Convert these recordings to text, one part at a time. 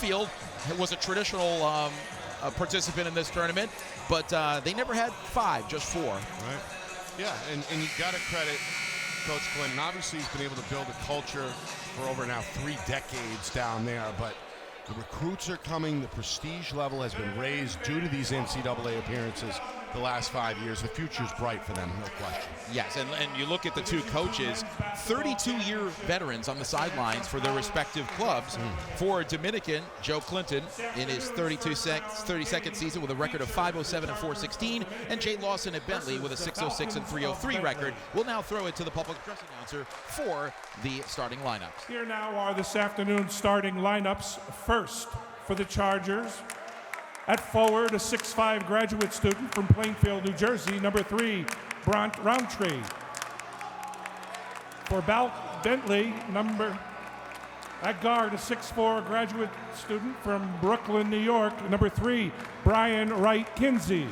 Plainfield was a traditional participant in this tournament, but they never had 5, just 4. Right. Yeah, and you got to credit Coach Clinton. Obviously, he's been able to build a culture for over now 3 decades down there, but the recruits are coming. The prestige level has been raised due to these NCAA appearances the last 5 years. The future's bright for them, no question. Yes, and you look at the 2 coaches, 32-year veterans on the sidelines for their respective clubs. For Dominican, Joe Clinton in his 32nd season with a record of 507 and 416, and Jay Lawson at Bentley with a 606 and 303 record. We'll now throw it to the public address announcer for the starting lineups. Here now are this afternoon's starting lineups. First, for the Chargers, at forward, a 6'5" graduate student from Plainfield, New Jersey, number 3, Brant Roundtree. For Bentley, at guard, a 6'4" graduate student from Brooklyn, New York, number 3, Brian Wright-Kinsey.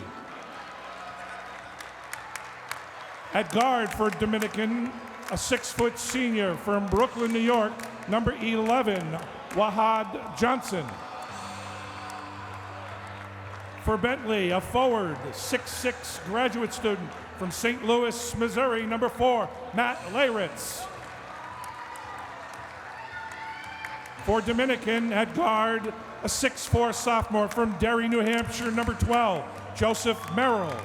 At guard for Dominican, a 6-foot senior from Brooklyn, New York, number 11, Wahad Johnson. For Bentley, a forward, 6'6" graduate student from St. Louis, Missouri, number 4, Matt Leiritz. For Dominican, at guard, a 6'4" sophomore from Derry, New Hampshire, number 12, Joseph Merrill.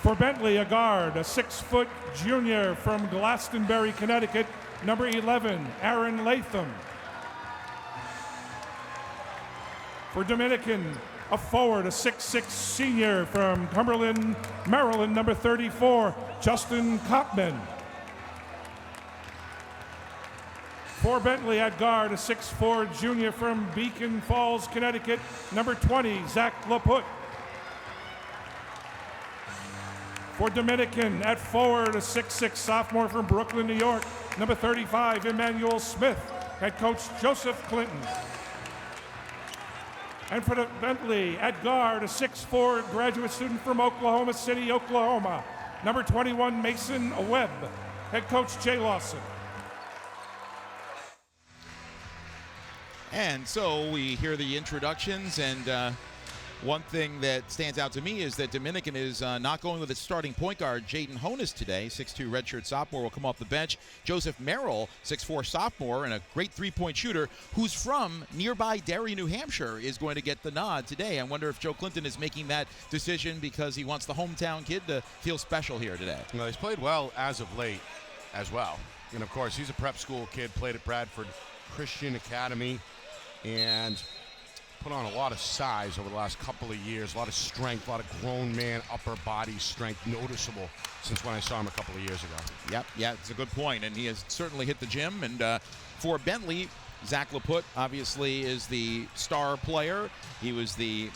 For Bentley, a guard, a 6-foot junior from Glastonbury, Connecticut, number 11, Aaron Latham. For Dominican, a forward, a 6'6" senior from Cumberland, Maryland, number 34, Justin Kopman. For Bentley, at guard, a 6'4" junior from Beacon Falls, Connecticut, number 20, Zach Laput. For Dominican, at forward, a 6'6" sophomore from Brooklyn, New York, number 35, Emmanuel Smith. Head coach Joseph Clinton. And for the Bentley, at guard, a 6'4" graduate student from Oklahoma City, Oklahoma, number 21, Mason Webb. Head coach Jay Lawson. And so we hear the introductions, and one thing that stands out to me is that Dominican is not going with its starting point guard, Jaden Honus, today. 6'2" redshirt sophomore will come off the bench. Joseph Merrill, 6'4" sophomore and a great three-point shooter who's from nearby Derry, New Hampshire, is going to get the nod today. I wonder if Joe Clinton is making that decision because he wants the hometown kid to feel special here today. Well, he's played well as of late as well. And, of course, he's a prep school kid, played at Bradford Christian Academy, and put on a lot of size over the last couple of years, a lot of strength, a lot of grown man upper body strength noticeable since when I saw him a couple of years ago. Yeah, it's a good point, and he has certainly hit the gym. And for Bentley, Zach Laput obviously is the star player. He was the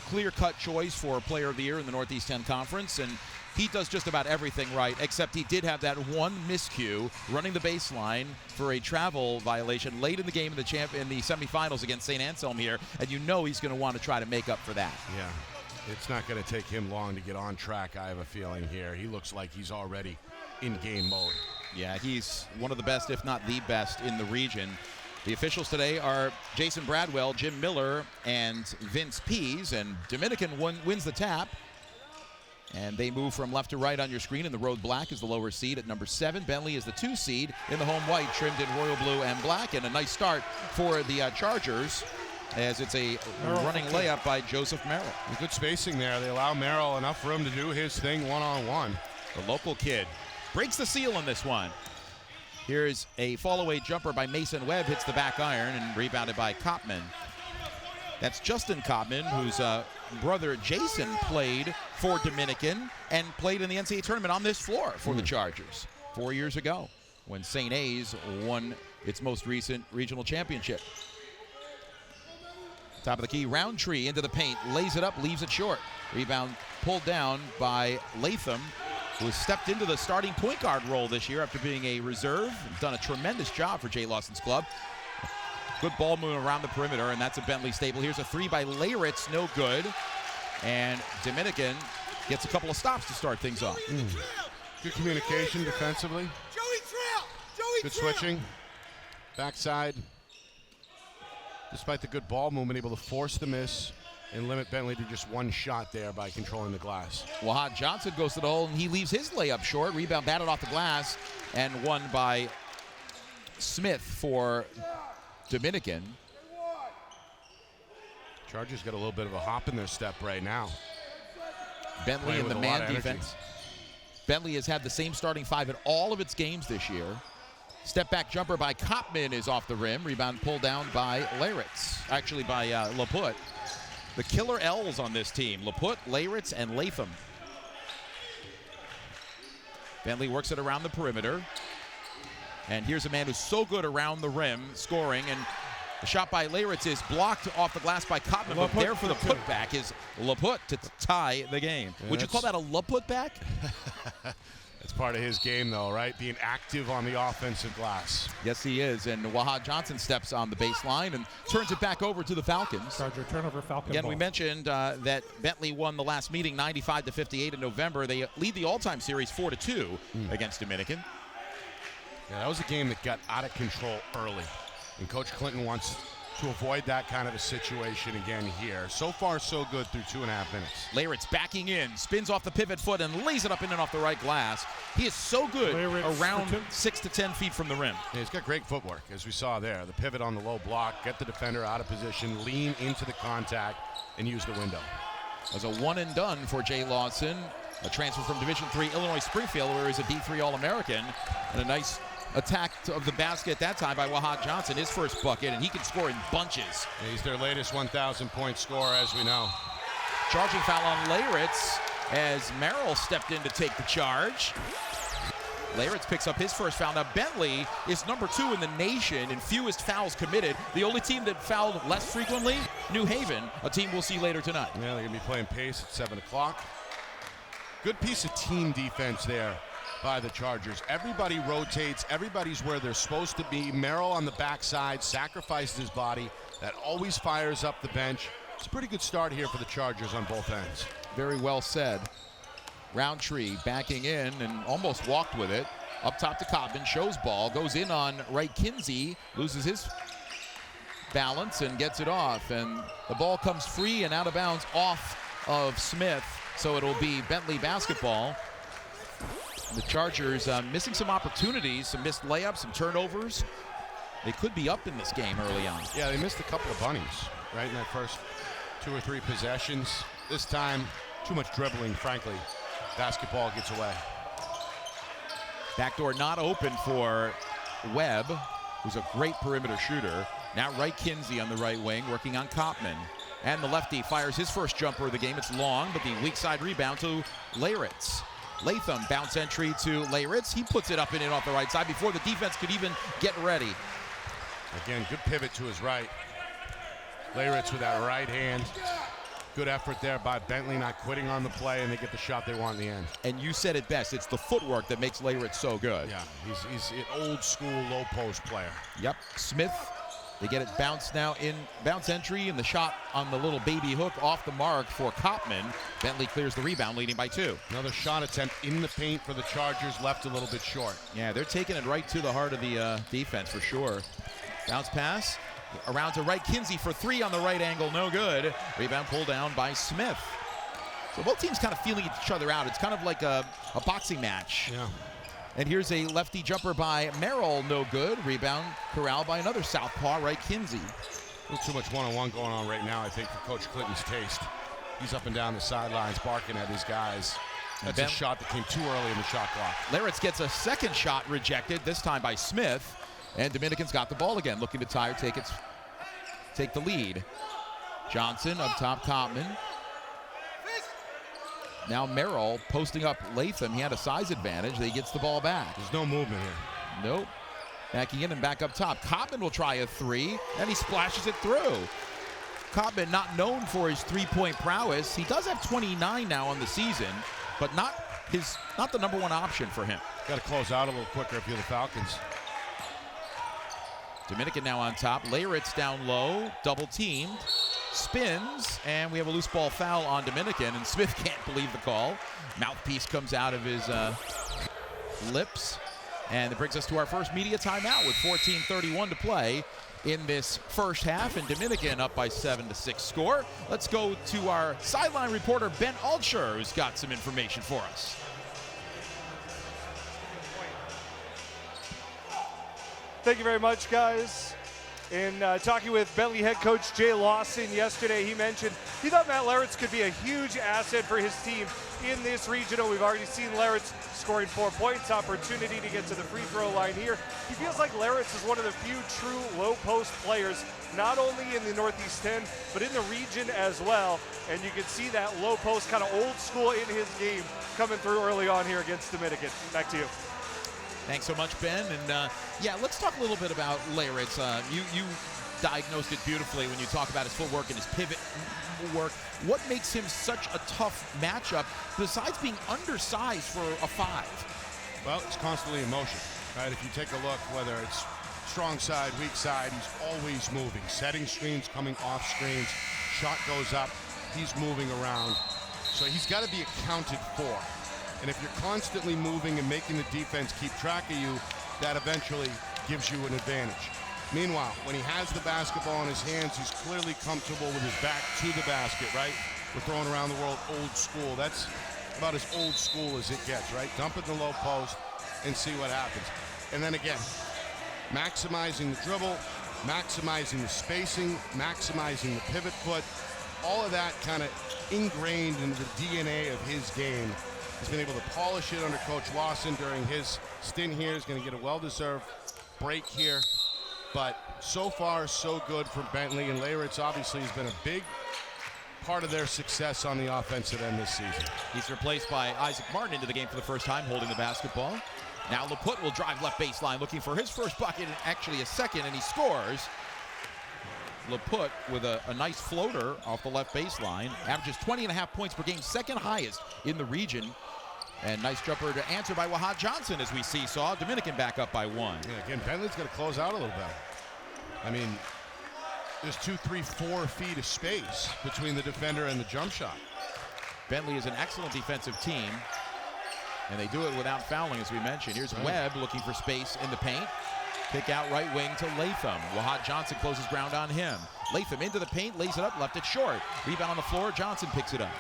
clear-cut choice for Player of the Year in the Northeast 10 Conference, and he does just about everything right, except he did have that one miscue running the baseline for a travel violation late in the game in the semifinals against St. Anselm here, and you know he's going to want to try to make up for that. Yeah, it's not going to take him long to get on track, I have a feeling here. He looks like he's already in game mode. Yeah, he's one of the best, if not the best, in the region. The officials today are Jason Bradwell, Jim Miller, and Vince Pease, and Dominican wins the tap. And they move from left to right on your screen, and the road black is the lower seed at number 7. Bentley is the 2 seed in the home white, trimmed in royal blue and black. And a nice start for the Chargers, as it's a running layup by Joseph Merrill. Good spacing there. They allow Merrill enough room to do his thing one-on-one. The local kid breaks the seal on this one. Here's a fall-away jumper by Mason Webb, hits the back iron, and rebounded by Kopman. That's Justin Kopman, whose brother Jason played for Dominican and played in the NCAA tournament on this floor for the Chargers 4 years ago when St. A's won its most recent regional championship. Top of the key, Roundtree into the paint, lays it up, leaves it short. Rebound pulled down by Latham, who has stepped into the starting point guard role this year after being a reserve. Done a tremendous job for Jay Lawson's club. Good ball movement around the perimeter, and that's a Bentley staple. Here's a 3 by Leiritz, no good. And Dominican gets a couple of stops to start things off. Good communication defensively. Good switching. Backside despite the good ball movement, able to force the miss and limit Bentley to just one shot there by controlling the glass. Wahad Johnson goes to the hole, and he leaves his layup short. Rebound batted off the glass and won by Smith for Dominican. Chargers got a little bit of a hop in their step right now. Bentley in the man defense. Bentley has had the same starting five in all of its games this year. Step back jumper by Kopman is off the rim. Rebound pulled down by Laritz. Actually by Laput. The killer L's on this team. Laput, Laritz, and Latham. Bentley works it around the perimeter. And here's a man who's so good around the rim scoring. And the shot by Laritz is blocked off the glass by Kopman. But there for the putback is Laput to tie the game. Yeah, Would you call that a Laput back? That's part of his game, though, right? Being active on the offensive glass. Yes, he is. And Wahad Johnson steps on the baseline and turns it back over to the Falcons. Charger turnover, Falcon Again, ball. we mentioned that Bentley won the last meeting 95-58 in November. They lead the all-time series 4-2 against Dominican. Yeah, that was a game that got out of control early. And Coach Clinton wants to avoid that kind of a situation again here. So far, so good through 2.5 minutes. Laritz backing in, spins off the pivot foot and lays it up in and off the right glass. He is so good around 6 to 10 feet from the rim. Yeah, he's got great footwork, as we saw there. The pivot on the low block, get the defender out of position, lean into the contact, and use the window. As a one and done for Jay Lawson, a transfer from Division III Illinois Springfield, where he's a D3 All-American, and a nice attack of the basket at that time by Wahad Johnson, his first bucket, and he can score in bunches. Yeah, he's their latest 1,000-point scorer, as we know. Charging foul on Laritz as Merrill stepped in to take the charge. Laritz picks up his first foul. Now Bentley is number 2 in the nation in fewest fouls committed. The only team that fouled less frequently, New Haven, a team we'll see later tonight. Yeah, they're going to be playing pace at 7 o'clock. Good piece of team defense there by the Chargers. Everybody rotates. Everybody's where they're supposed to be. Merrill on the backside sacrificed his body. That always fires up the bench. It's a pretty good start here for the Chargers on both ends. Very well said. Roundtree backing in and almost walked with it. Up top to Kopman, shows ball, goes in on right Kinsey, loses his balance and gets it off. And the ball comes free and out of bounds off of Smith. So it'll be Bentley basketball. The Chargers missing some opportunities, some missed layups, some turnovers. They could be up in this game early on. Yeah, they missed a couple of bunnies, right, in that first 2 or 3 possessions. This time, too much dribbling, frankly. Basketball gets away. Backdoor not open for Webb, who's a great perimeter shooter. Now right Kinsey on the right wing, working on Kopman. And the lefty fires his first jumper of the game. It's long, but the weak side rebound to Laritz. Latham, bounce entry to Laritz. He puts it up and in off the right side before the defense could even get ready. Again, good pivot to his right. Laritz with that right hand. Good effort there by Bentley, not quitting on the play, and they get the shot they want in the end. And you said it best. It's the footwork that makes Laritz so good. Yeah, he's an old school low post player. Yep. Smith, they get it bounced now in bounce entry, and the shot on the little baby hook off the mark for Kopman. Bentley clears the rebound, leading by 2. Another shot attempt in the paint for the Chargers, left a little bit short. Yeah, they're taking it right to the heart of the defense for sure. Bounce pass around to right Kinsey for 3 on the right angle, no good. Rebound pulled down by Smith. So both teams kind of feeling each other out. It's kind of like a boxing match. Yeah. And here's a lefty jumper by Merrill, no good. Rebound corralled by another southpaw, right Kinsey. A little too much one-on-one going on right now, I think, for Coach Clinton's taste. He's up and down the sidelines barking at his guys. That's a shot that came too early in the shot clock. Laritz gets a second shot rejected, this time by Smith. And Dominican's got the ball again, looking to tie or take the lead. Johnson up top, Kopman. Now Merrill posting up Latham. He had a size advantage. He gets the ball back. There's no movement here. Nope. Backing in and back up top. Kopman will try a 3, and he splashes it through. Kopman not known for his 3-point prowess. He does have 29 now on the season, but not the number 1 option for him. Got to close out a little quicker if you're the Falcons. Dominican now on top. Laritz down low, double teamed, spins, and we have a loose ball foul on Dominican, and Smith can't believe the call. Mouthpiece comes out of his lips, And that brings us to our first media timeout with 14:31 to play in this first half, and Dominican up by 7-6 score. Let's go to our sideline reporter, Ben Altscher, who's got some information for us. Thank you very much, guys. In talking with Bentley head coach Jay Lawson yesterday, he mentioned he thought Matt Larritz could be a huge asset for his team in this regional. We've already seen Larritz scoring 4 points, opportunity to get to the free throw line here. He feels like Larritz is one of the few true low post players, not only in the Northeast 10, but in the region as well. And you can see that low post kind of old school in his game coming through early on here against Dominican. Back to you. Thanks so much, Ben. And yeah, let's talk a little bit about Larritz. You diagnosed it beautifully when you talk about his footwork and his pivot work. What makes him such a tough matchup besides being undersized for a 5? Well, it's constantly in motion, right? If you take a look, whether it's strong side, weak side, he's always moving. Setting screens, coming off screens, shot goes up, he's moving around. So he's got to be accounted for. And if you're constantly moving and making the defense keep track of you, that eventually gives you an advantage. Meanwhile, when he has the basketball in his hands, he's clearly comfortable with his back to the basket, right? We're throwing around the world old school. That's about as old school as it gets, right? Dump it in the low post and see what happens. And then again, maximizing the dribble, maximizing the spacing, maximizing the pivot foot, all of that kind of ingrained into the DNA of his game. He's been able to polish it under Coach Lawson during his stint here. He's going to get a well-deserved break here. But so far, so good for Bentley. And Larritz obviously has been a big part of their success on the offensive end this season. He's replaced by Isaac Martin into the game for the first time, holding the basketball. Now LaPut will drive left baseline, looking for his first bucket and actually a second, and he scores. LaPut with a nice floater off the left baseline. Averages 20.5 points per game, second highest in the region. And nice jumper to answer by Wahad Johnson, as we saw Dominican back up by 1. Yeah, again, Bentley's got to close out a little bit. I mean, there's 2, 3, 4 feet of space between the defender and the jump shot. Bentley is an excellent defensive team, and they do it without fouling, as we mentioned. Here's Webb looking for space in the paint. Kick out right wing to Latham. Wahad Johnson closes ground on him. Latham into the paint, lays it up, left it short. Rebound on the floor, Johnson picks it up.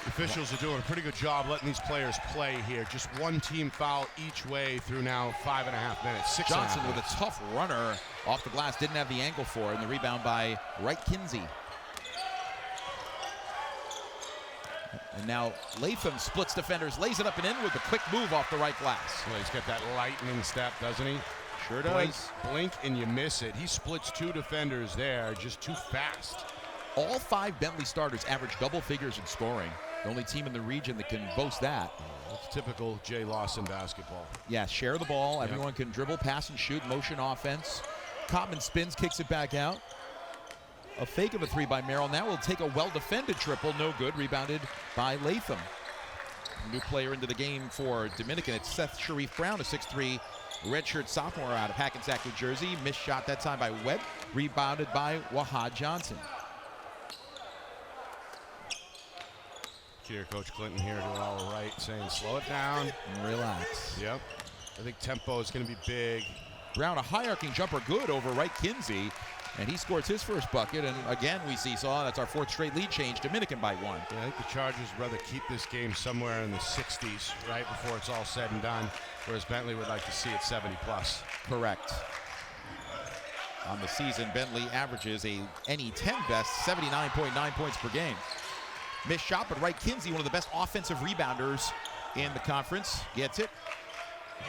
The officials are doing a pretty good job letting these players play here. Just one team foul each way through now 5.5 minutes. Johnson with a tough runner off the glass, didn't have the angle for it, and the rebound by Wright Kinsey. And now Latham splits defenders, lays it up and in with a quick move off the right glass. Well, he's got that lightning step, doesn't he? Sure does. Blink and you miss it. He splits 2 defenders there, just too fast. All 5 Bentley starters average double figures in scoring. The only team in the region that can boast that. That's typical Jay Lawson basketball. Yeah, share the ball. Everyone can dribble, pass, and shoot. Motion offense. Cotman spins, kicks it back out. A fake of a 3 by Merrill. Now will take a well-defended triple. No good. Rebounded by Latham. New player into the game for Dominican. It's Seth Sharif Brown, a 6'3", redshirt sophomore out of Hackensack, New Jersey. Missed shot that time by Webb. Rebounded by Wahad Johnson. Here, Coach Clinton here doing all right, saying slow it down. And relax. Yep. I think tempo is going to be big. Brown, a high arcing jumper, good over Wright Kinsey. And he scores his first bucket. And again, we saw that's our 4th straight lead change. Dominican by 1. Yeah, I think the Chargers would rather keep this game somewhere in the 60s, right, before it's all said and done. Whereas Bentley would like to see it 70 plus. Correct. On the season, Bentley averages any 10 best, 79.9 points per game. Missed shot, but Wright Kinsey, one of the best offensive rebounders in the conference, gets it.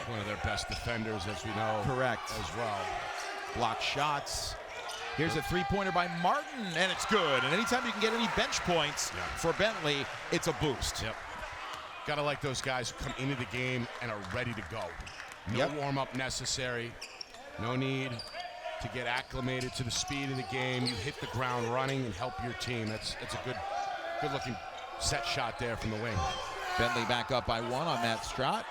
One of their best defenders, as we know. Correct. As well. Block shots. Here's a 3-pointer by Martin, and it's good. And anytime you can get any bench points for Bentley, it's a boost. Yep. Gotta like those guys who come into the game and are ready to go. No warm-up necessary. No need to get acclimated to the speed of the game. You hit the ground running and help your team. It's a good-looking set shot there from the wing. Bentley back up by 1 on Matt Strott.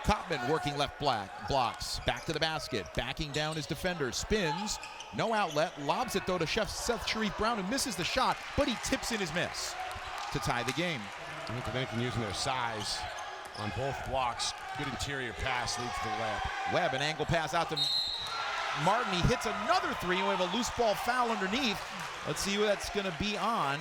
Cotman working left blocks, back to the basket, backing down his defender, spins, no outlet, lobs it though to Seth Sharif Brown, who misses the shot, but he tips in his miss to tie the game. I think Dominican using their size on both blocks. Good interior pass leads to the layup. Webb, an angle pass out to Martin. He hits another three, and we have a loose ball foul underneath. Let's see who that's going to be on.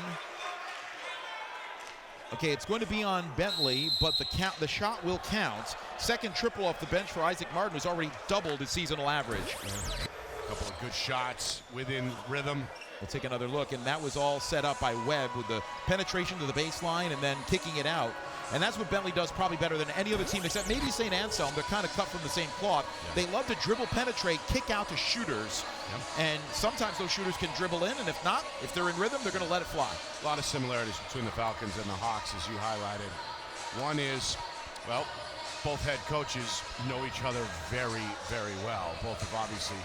Okay, it's going to be on Bentley, but the shot will count. Second triple off the bench for Isaac Martin, who's already doubled his seasonal average. A couple of good shots within rhythm. We'll take another look, and that was all set up by Webb with the penetration to the baseline and then kicking it out. And that's what Bentley does probably better than any other team, except maybe St. Anselm. They're kind of cut from the same cloth. Yeah. They love to dribble, penetrate, kick out to shooters. Yep. And sometimes those shooters can dribble in, and if not, if they're in rhythm, they're going to let it fly. A lot of similarities between the Falcons and the Hawks, as you highlighted. One is, well, both head coaches know each other very, very well. Both have obviously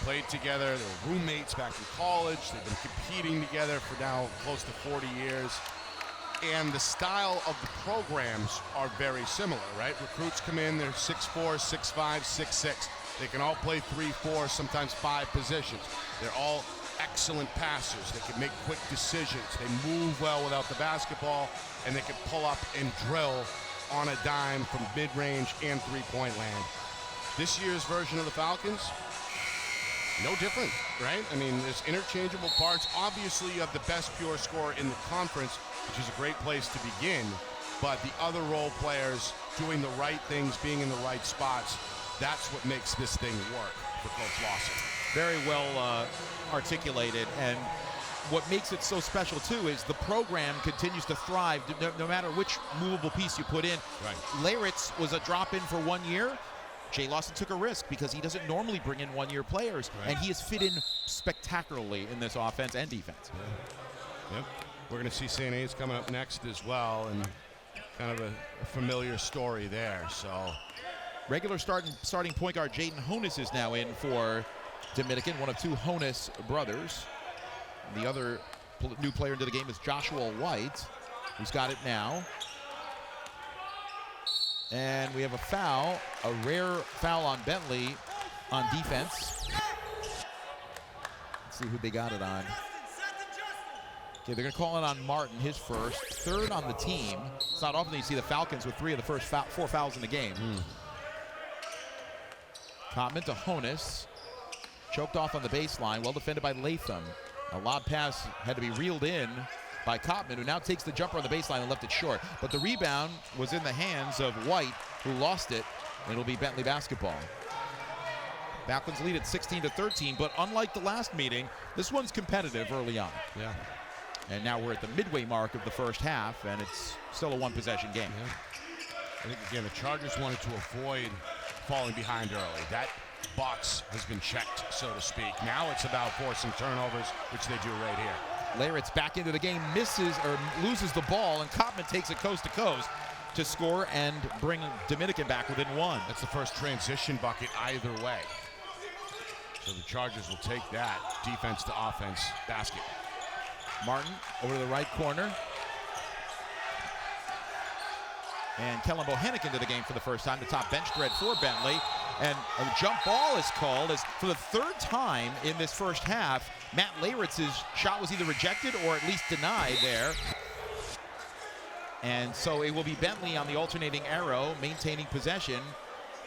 played together. They were roommates back in college. They've been competing together for now close to 40 years. And the style of the programs are very similar, right? Recruits come in, they're 6'4", 6'5", 6'6". They can all play 3, 4, sometimes 5 positions. They're all excellent passers. They can make quick decisions. They move well without the basketball, and they can pull up and drill on a dime from mid-range and three-point land. This year's version of the Falcons, no different, right? I mean, there's interchangeable parts. Obviously, you have the best pure scorer in the conference, which is a great place to begin, but the other role players doing the right things, being in the right spots, that's what makes this thing work for Coach Lawson. Very well articulated, and what makes it so special too is the program continues to thrive no matter which movable piece you put in. Right. Laritz was a drop-in for 1 year. Jay Lawson took a risk because he doesn't normally bring in one-year players, and he has fit in spectacularly in this offense and defense. Yeah. Yep. We're going to see St. A's coming up next as well, and kind of a familiar story there. So, regular starting point guard Jaden Honus is now in for Dominican, one of two Honus brothers. The other new player into the game is Joshua White, who's got it now. And we have a foul, a rare foul on Bentley on defense. Let's see who they got it on. Okay, they're going to call it on Martin, his first. Third on the team. It's not often that you see the Falcons with 3 of the first 4 fouls in the game. Cotman to Honus. Choked off on the baseline. Well defended by Latham. A lob pass had to be reeled in by Cotman, who now takes the jumper on the baseline and left it short. But the rebound was in the hands of White, who lost it. It'll be Bentley basketball. Falcons lead at 16-13, but unlike the last meeting, this one's competitive early on. Yeah. And now we're at the midway mark of the first half, and it's still a one-possession game. Yeah. I think, again, the Chargers wanted to avoid falling behind early. That box has been checked, so to speak. Now it's about forcing turnovers, which they do right here. Laritz back into the game, misses or loses the ball, and Cotman takes it coast to coast to score and bring Dominican back within 1. That's the first transition bucket either way. So the Chargers will take that defense to offense basket. Martin over to the right corner. And Kellen Bohannick into the game for the first time, the top bench thread for Bentley. And a jump ball is called as for the third time in this first half, Matt Laritz's shot was either rejected or at least denied there. And so it will be Bentley on the alternating arrow, maintaining possession,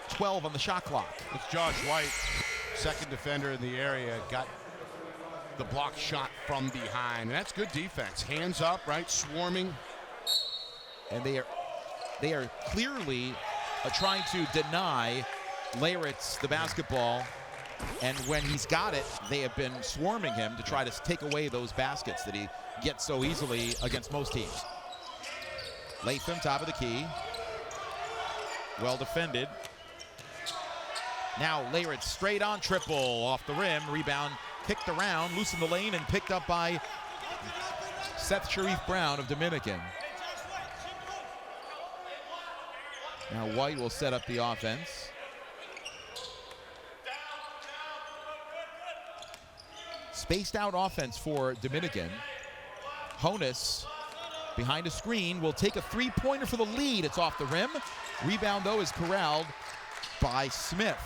12 on the shot clock. It's Josh White, second defender in the area, got the block shot from behind. And that's good defense. Hands up, right, swarming. And they are clearly trying to deny Laritz the basketball, and when he's got it, they have been swarming him to try to take away those baskets that he gets so easily against most teams. Latham, top of the key. Well defended. Now Laritz straight on triple off the rim. Rebound kicked around, loose in the lane, and picked up by Seth Sharif Brown of Dominican. Now White will set up the offense. Spaced out offense for Dominican. Honus behind a screen will take a three-pointer for the lead. It's off the rim. Rebound though is corralled by Smith.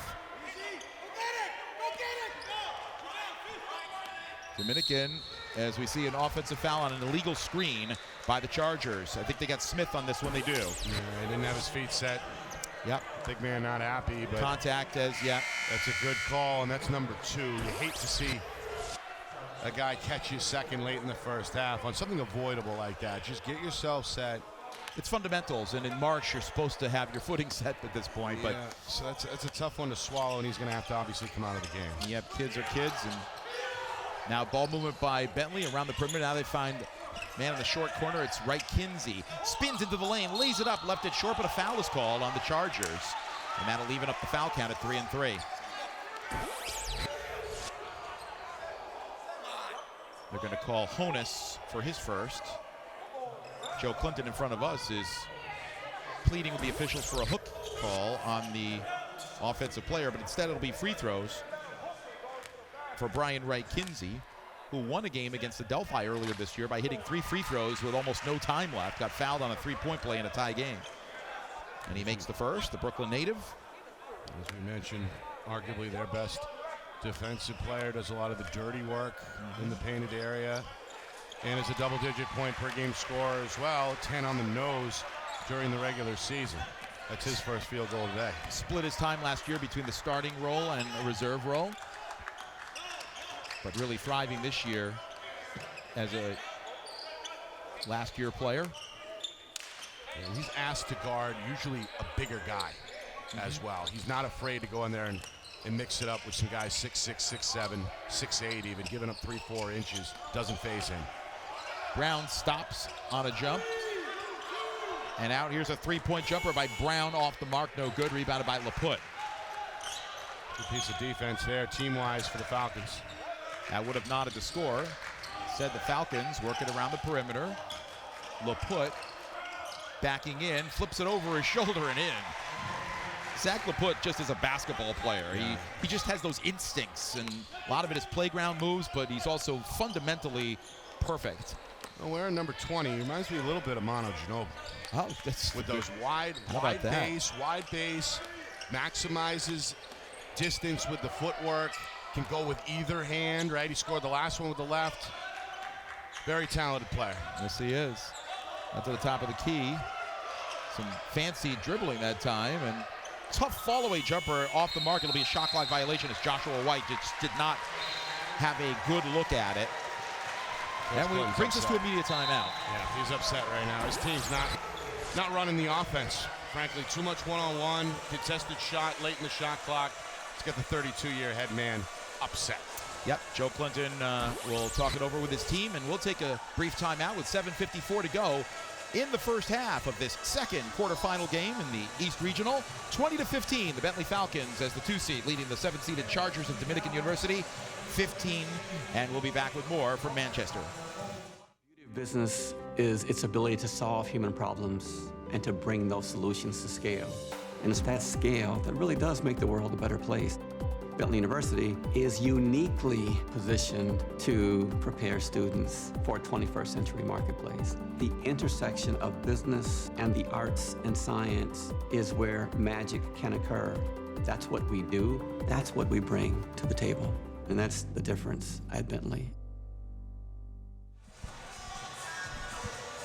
Dominican, as we see an offensive foul on an illegal screen by the Chargers. I think they got Smith on this one. They do. Yeah, he didn't have his feet set. Yep. Big man not happy, but Contact as, yeah. that's a good call, and that's number 2. You hate to see a guy catch you second late in the first half on something avoidable like that. Just get yourself set. It's fundamentals, and in March you're supposed to have your footing set at this point. Yeah, But so that's a tough one to swallow, and he's going to have to obviously come out of the game. yep, kids are kids. And now ball movement by Bentley around the perimeter. Now they find man in the short corner. It's Wright Kinsey. Spins into the lane, lays it up, left it short, but a foul is called on the Chargers. And that'll even up the foul count at 3-3. They're going to call Honus for his first. Joe Clinton in front of us is pleading with the officials for a hook call on the offensive player, but instead it'll be free throws for Brian Wright Kinsey, who won a game against the Delphi earlier this year by hitting 3 free throws with almost no time left. Got fouled on a 3-point play in a tie game. And he makes the first, the Brooklyn native. As we mentioned, arguably their best defensive player, does a lot of the dirty work in the painted area, and is a double-digit point per game scorer as well, 10 on the nose during the regular season. That's his first field goal today. Split his time last year between the starting role and a reserve role, but really thriving this year as a last-year player. And he's asked to guard usually a bigger guy as well. He's not afraid to go in there and mix it up with some guys 6'6", 6'7", 6'8", even giving up 3-4 inches. Doesn't faze him. Brown stops on a jump. And out, here's a 3-point jumper by Brown off the mark, no good. Rebounded by LaPut. Good piece of defense there, team-wise for the Falcons. That would have nodded the score. Said the Falcons working around the perimeter. LaPut backing in, flips it over his shoulder and in. Zach LaPut just is a basketball player. Yeah. He just has those instincts, and a lot of it is playground moves, but he's also fundamentally perfect. Well, wearing number 20 reminds me a little bit of Manu Ginobili. Oh, that's With those wide base, maximizes distance with the footwork, can go with either hand, right? He scored the last one with the left. Very talented player. Yes, he is. Up to the top of the key. Some fancy dribbling that time, and tough fall-away jumper off the mark. It'll be a shot clock violation as Joshua White just did not have a good look at it. And brings us to immediate timeout. Yeah, he's upset right now. His team's not running the offense. Frankly, too much one-on-one, contested shot late in the shot clock. Let's get the 32-year head man upset. Yep, Joe Clinton will talk it over with his team, and we'll take a brief timeout with 7:54 to go in the first half of this second quarterfinal game in the East Regional. 20-15, the Bentley Falcons as the 2 seed, leading the 7-seeded Chargers of Dominican University 15, and we'll be back with more from Manchester. Business is its ability to solve human problems and to bring those solutions to scale. And it's that scale that really does make the world a better place. Bentley University is uniquely positioned to prepare students for a 21st century marketplace. The intersection of business and the arts and science is where magic can occur. That's what we do. That's what we bring to the table. And that's the difference at Bentley.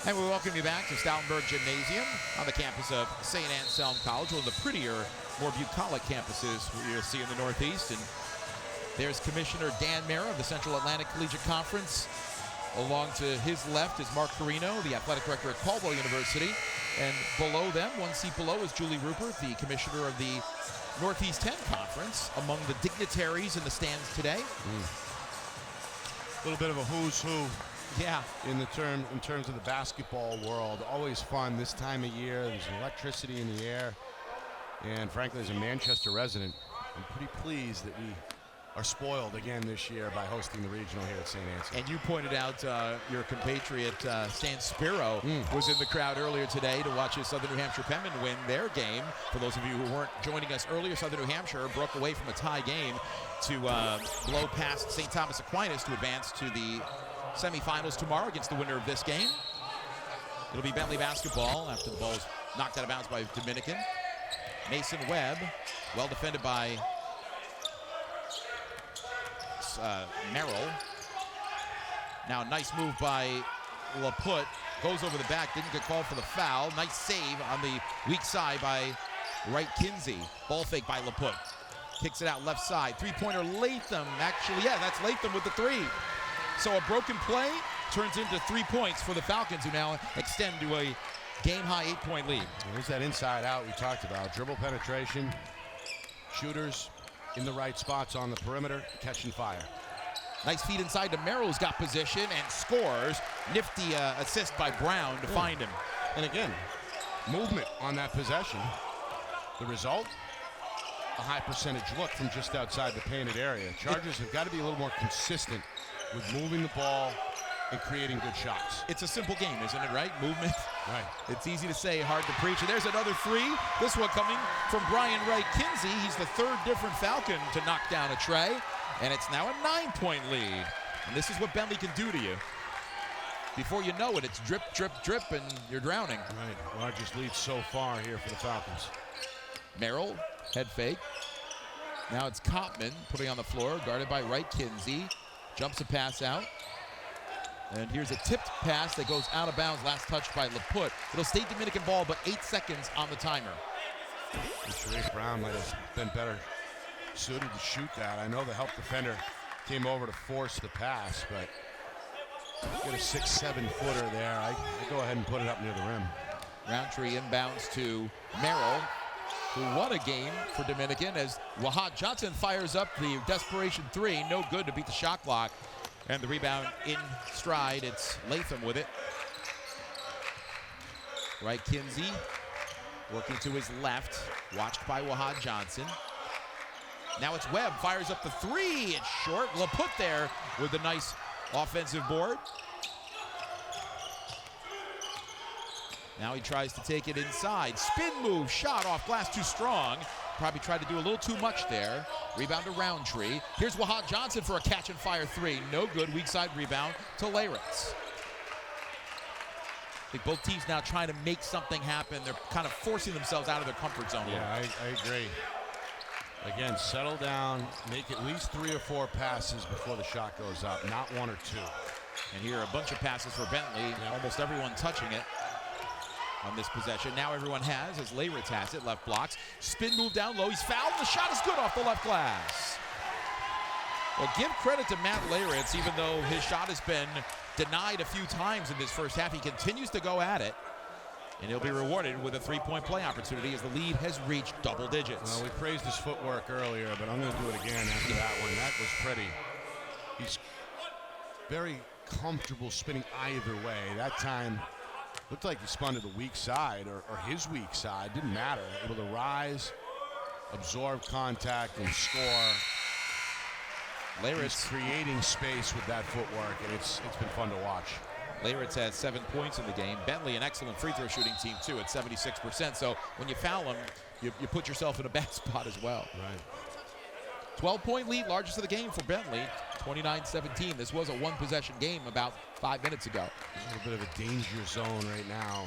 And we welcome you back to Stoutenburg Gymnasium on the campus of St. Anselm College, one of the prettier, more bucolic campuses you'll see in the Northeast. And there's Commissioner Dan Mara of the Central Atlantic Collegiate Conference. Along to his left is Mark Carino, the athletic director at Caldwell University. And below them, one seat below, is Julie Rupert, the commissioner of the Northeast 10 Conference, among the dignitaries in the stands today. A little bit of a who's who. Yeah. In terms of the basketball world. Always fun this time of year. There's electricity in the air. And frankly, as a Manchester resident, I'm pretty pleased that we are spoiled again this year by hosting the regional here at St. Anselm. And you pointed out your compatriot Stan Spiro was in the crowd earlier today to watch his Southern New Hampshire Penmen win their game. For those of you who weren't joining us earlier, Southern New Hampshire broke away from a tie game to blow past St. Thomas Aquinas to advance to the semifinals tomorrow against the winner of this game. It'll be Bentley basketball after the ball is knocked out of bounds by Dominican. Mason Webb, well defended by Merrill. Now, nice move by LaPut. Goes over the back, didn't get called for the foul. Nice save on the weak side by Wright Kinsey. Ball fake by LaPut. Kicks it out left side. Three-pointer Latham. Actually, yeah, that's Latham with the three. So a broken play turns into 3 points for the Falcons, who now extend to a game-high 8-point lead. There's that inside out we talked about. Dribble penetration, shooters in the right spots on the perimeter, catch and fire. Nice feed inside to Merrill's got position and scores. Nifty assist by Brown to find him. And again, movement on that possession. The result, a high percentage look from just outside the painted area. Chargers have got to be a little more consistent with moving the ball and creating good shots. It's a simple game, isn't it, right? Movement. Right. It's easy to say, hard to preach. And there's another three. This one coming from Brian Wright Kinsey. He's the third different Falcon to knock down a tray. And it's now a 9-point lead. And this is what Bentley can do to you. Before you know it, it's drip, drip, drip, and you're drowning. Right. Largest lead so far here for the Falcons. Merrill, head fake. Now it's Kopman putting on the floor, guarded by Wright Kinsey. Jumps a pass out. And here's a tipped pass that goes out of bounds, last touched by LaPut. It'll stay Dominican ball, but 8 seconds on the timer. Sharif Brown might have been better suited to shoot that. I know the help defender came over to force the pass, but get a 6-7 footer there. I go ahead and put it up near the rim. Roundtree inbounds to Merrill, who won a game for Dominican as Wahad Johnson fires up the desperation three. No good to beat the shot clock. And the rebound in stride. It's Latham with it. Wright Kinsey working to his left, watched by Wahad Johnson. Now it's Webb, fires up the three. It's short. LaPut there with a nice offensive board. Now he tries to take it inside. Spin move, shot off glass, too strong. Probably tried to do a little too much there. Rebound to Roundtree. Here's Wahad Johnson for a catch and fire three. No good, weak side rebound to Leyritz. I think both teams now trying to make something happen. They're kind of forcing themselves out of their comfort zone. Yeah, I agree. Again, settle down, make at least 3 or 4 passes before the shot goes up, not 1 or 2. And here a bunch of passes for Bentley, almost everyone touching it on this possession. Now everyone has, as Leyritz has it, left blocks. Spin move down low, he's fouled, the shot is good off the left glass. Well, give credit to Matt Leyritz, even though his shot has been denied a few times in this first half. He continues to go at it, and he'll be rewarded with a 3-point play opportunity as the lead has reached double digits. Well, we praised his footwork earlier, but I'm going to do it again after that one. That was pretty. He's very comfortable spinning either way. That time looked like he spun to the weak side or his weak side. Didn't matter. Able to rise, absorb contact, and score. Leyritz creating space with that footwork, and it's been fun to watch. Leyritz has 7 points in the game. Bentley, an excellent free throw shooting team, too, at 76%. So when you foul them, you put yourself in a bad spot as well. Right. 12-point lead, largest of the game for Bentley, 29-17. This was a one-possession game about 5 minutes ago. A little bit of a danger zone right now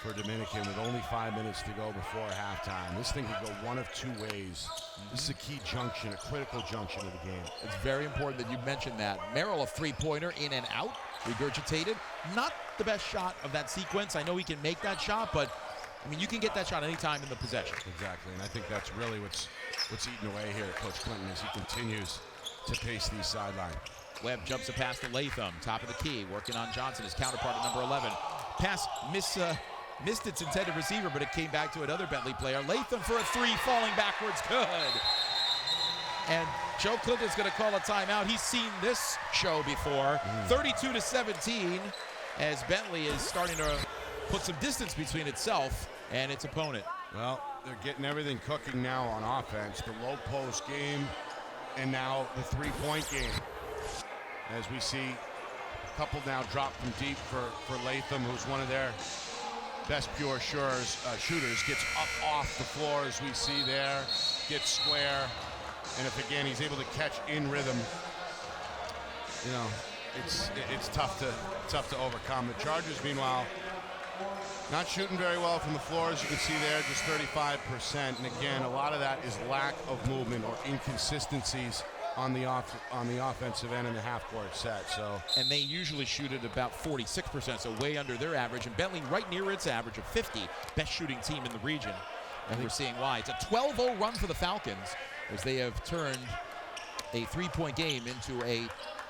for Dominican with only 5 minutes to go before halftime. This thing could go one of 2 ways. This is a key junction, a critical junction of the game. It's very important that you mentioned that. Merrill, a three-pointer in and out, regurgitated. Not the best shot of that sequence. I know he can make that shot, but I mean, you can get that shot anytime in the possession. Exactly, and I think that's really what's eating away here at Coach Clinton as he continues to pace these sidelines. Webb jumps a pass to Latham, top of the key, working on Johnson, his counterpart at number 11. Pass missed its intended receiver, but it came back to another Bentley player. Latham for a three, falling backwards, good. And Joe Clinton's going to call a timeout. He's seen this show before. 32-17, as Bentley is starting to put some distance between itself and its opponent. Well, they're getting everything cooking now on offense. The low post game and now the three-point game. As we see a couple now drop from deep for Latham, who's one of their best pure shooters. Gets up off the floor as we see there, gets square. And if again he's able to catch in rhythm, you know, it's tough to overcome. The Chargers, meanwhile, not shooting very well from the floor, as you can see there, just 35%. And again, a lot of that is lack of movement or inconsistencies on the offensive end in the half-court set. So, and they usually shoot at about 46%, so way under their average. And Bentley right near its average of 50, best shooting team in the region. And we're seeing why. It's a 12-0 run for the Falcons as they have turned a 3-point game into a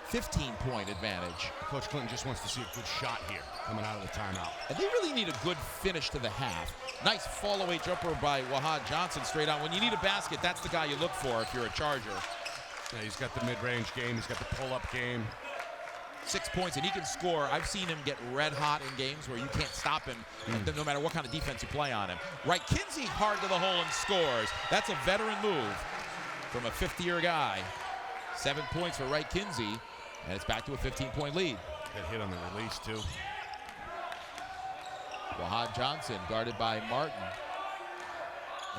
15-point advantage. Coach Clinton just wants to see a good shot here coming out of the timeout. And they really need a good finish to the half. Nice fall-away jumper by Wahad Johnson straight on. When you need a basket, that's the guy you look for if you're a Charger. Yeah, he's got the mid-range game. He's got the pull-up game. 6 points, and he can score. I've seen him get red hot in games where you can't stop him, no matter what kind of defense you play on him. Right, Kinsey hard to the hole and scores. That's a veteran move from a fifth-year guy. 7 points for Wright Kinsey, and it's back to a 15-point lead. Get hit on the release, too. Wahad Johnson guarded by Martin.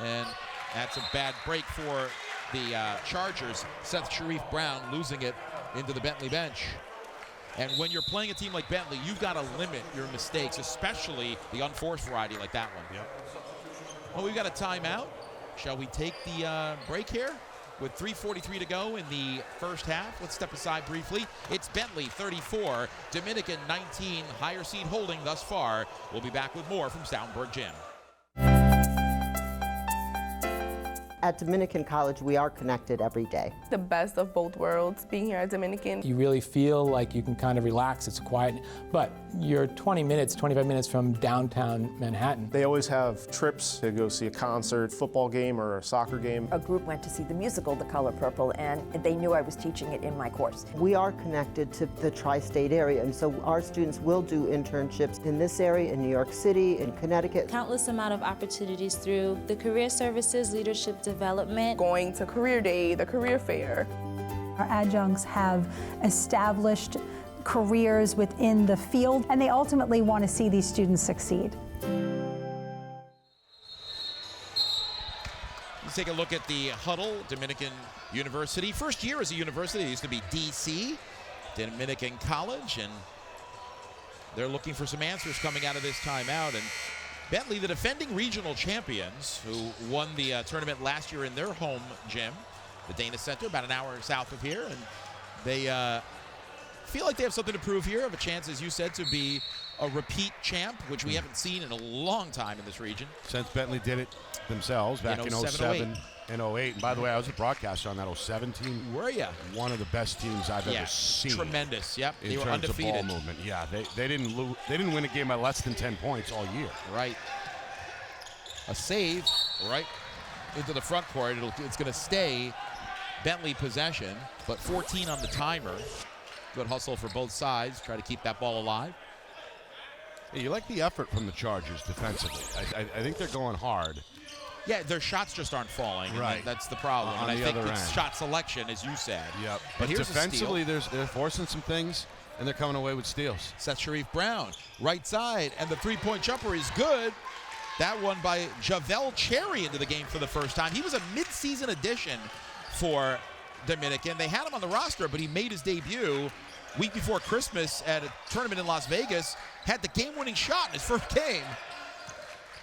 And that's a bad break for the Chargers. Seth Sharif Brown losing it into the Bentley bench. And when you're playing a team like Bentley, you've got to limit your mistakes, especially the unforced variety like that one. Yep. Well, we've got a timeout. Shall we take the break here? With 3:43 to go in the first half. Let's step aside briefly. It's Bentley 34, Dominican 19, higher seed holding thus far. We'll be back with more from Stoutenburg Gym. At Dominican College, we are connected every day. The best of both worlds, being here at Dominican. You really feel like you can kind of relax, it's quiet, but you're 20 minutes, 25 minutes from downtown Manhattan. They always have trips to go see a concert, football game, or a soccer game. A group went to see the musical The Color Purple, and they knew I was teaching it in my course. We are connected to the tri-state area, and so our students will do internships in this area, in New York City, in Connecticut. Countless amount of opportunities through the Career Services Leadership Development. Going to Career Day, the Career Fair. Our adjuncts have established careers within the field, and they ultimately want to see these students succeed. Let's take a look at the huddle, Dominican University. First year as a university, it used to be DC, Dominican College, and they're looking for some answers coming out of this timeout. And Bentley, the defending regional champions, who won the tournament last year in their home gym, the Dana Center, about an hour south of here, and they feel like they have something to prove here, have a chance, as you said, to be a repeat champ, which we haven't seen in a long time in this region. Since Bentley did it themselves back in 07 and 08. And by the way, I was a broadcaster on that 07 team. Were you? One of the best teams I've ever seen. Tremendous. Yep. In they were terms undefeated. of ball movement. Yeah, they didn't win a game by less than 10 points all year. Right. A save right into the front court. It's going to stay Bentley possession, but 14 on the timer. Good hustle for both sides. Try to keep that ball alive. Hey, you like the effort from the Chargers defensively. I think they're going hard. Yeah, their shots just aren't falling. Right. And that's the problem. On and the I think other it's end. shot selection, as you said. Yep. But here's defensively, they're forcing some things, and they're coming away with steals. Seth Sharif Brown, right side, and the three-point jumper is good. That one by Javel Cherry into the game for the first time. He was a mid-season addition for Dominican. They had him on the roster, but he made his debut week before Christmas at a tournament in Las Vegas. Had the game-winning shot in his first game.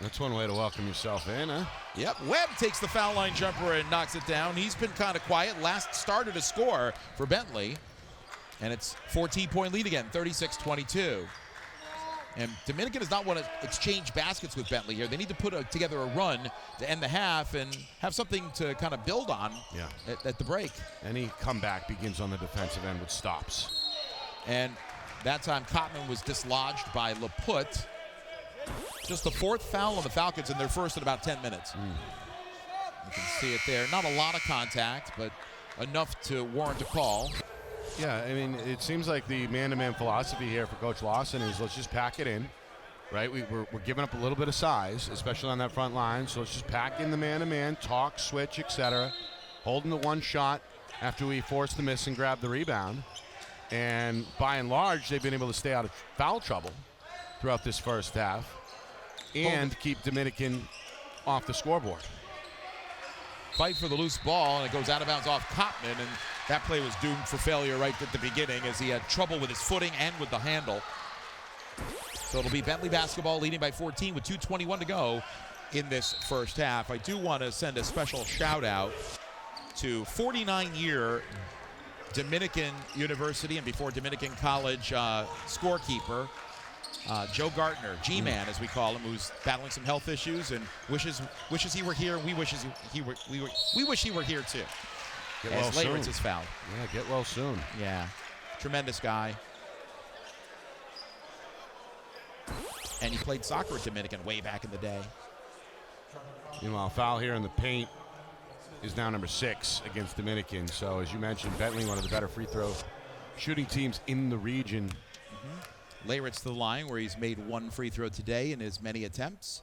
That's one way to welcome yourself in, huh? Yep, Webb takes the foul line jumper and knocks it down. He's been kind of quiet. Last started to score for Bentley. And it's 14-point lead again, 36-22. And Dominican does not want to exchange baskets with Bentley here. They need to put together a run to end the half and have something to kind of build on at the break. Any comeback begins on the defensive end with stops. And that time Cotman was dislodged by Laput. Just the fourth foul on the Falcons in their first in about 10 minutes. You can see it there. Not a lot of contact, but enough to warrant a call. Yeah, I mean, it seems like the man-to-man philosophy here for Coach Lawson is let's just pack it in, right? We're giving up a little bit of size, especially on that front line, so let's just pack in the man-to-man, talk, switch, etc. Holding the one shot after we force the miss and grab the rebound. And by and large, they've been able to stay out of foul trouble throughout this first half and keep Dominican off the scoreboard. Fight for the loose ball, and it goes out of bounds off Cotman, and that play was doomed for failure right at the beginning as he had trouble with his footing and with the handle. So it'll be Bentley basketball leading by 14 with 2:21 to go in this first half. I do want to send a special shout out to 49-year Dominican University and before Dominican College scorekeeper, Joe Gartner, G-Man as we call him, who's battling some health issues and wishes he were here. We wish he were here too. Get as well Leyritz soon. is fouled. Yeah, get well soon. Yeah, tremendous guy. And he played soccer at Dominican way back in the day. Meanwhile, foul here in the paint is now number 6 against Dominican. So as you mentioned, Bentley, one of the better free throw shooting teams in the region. Leyritz to the line where he's made 1 free throw today in his many attempts.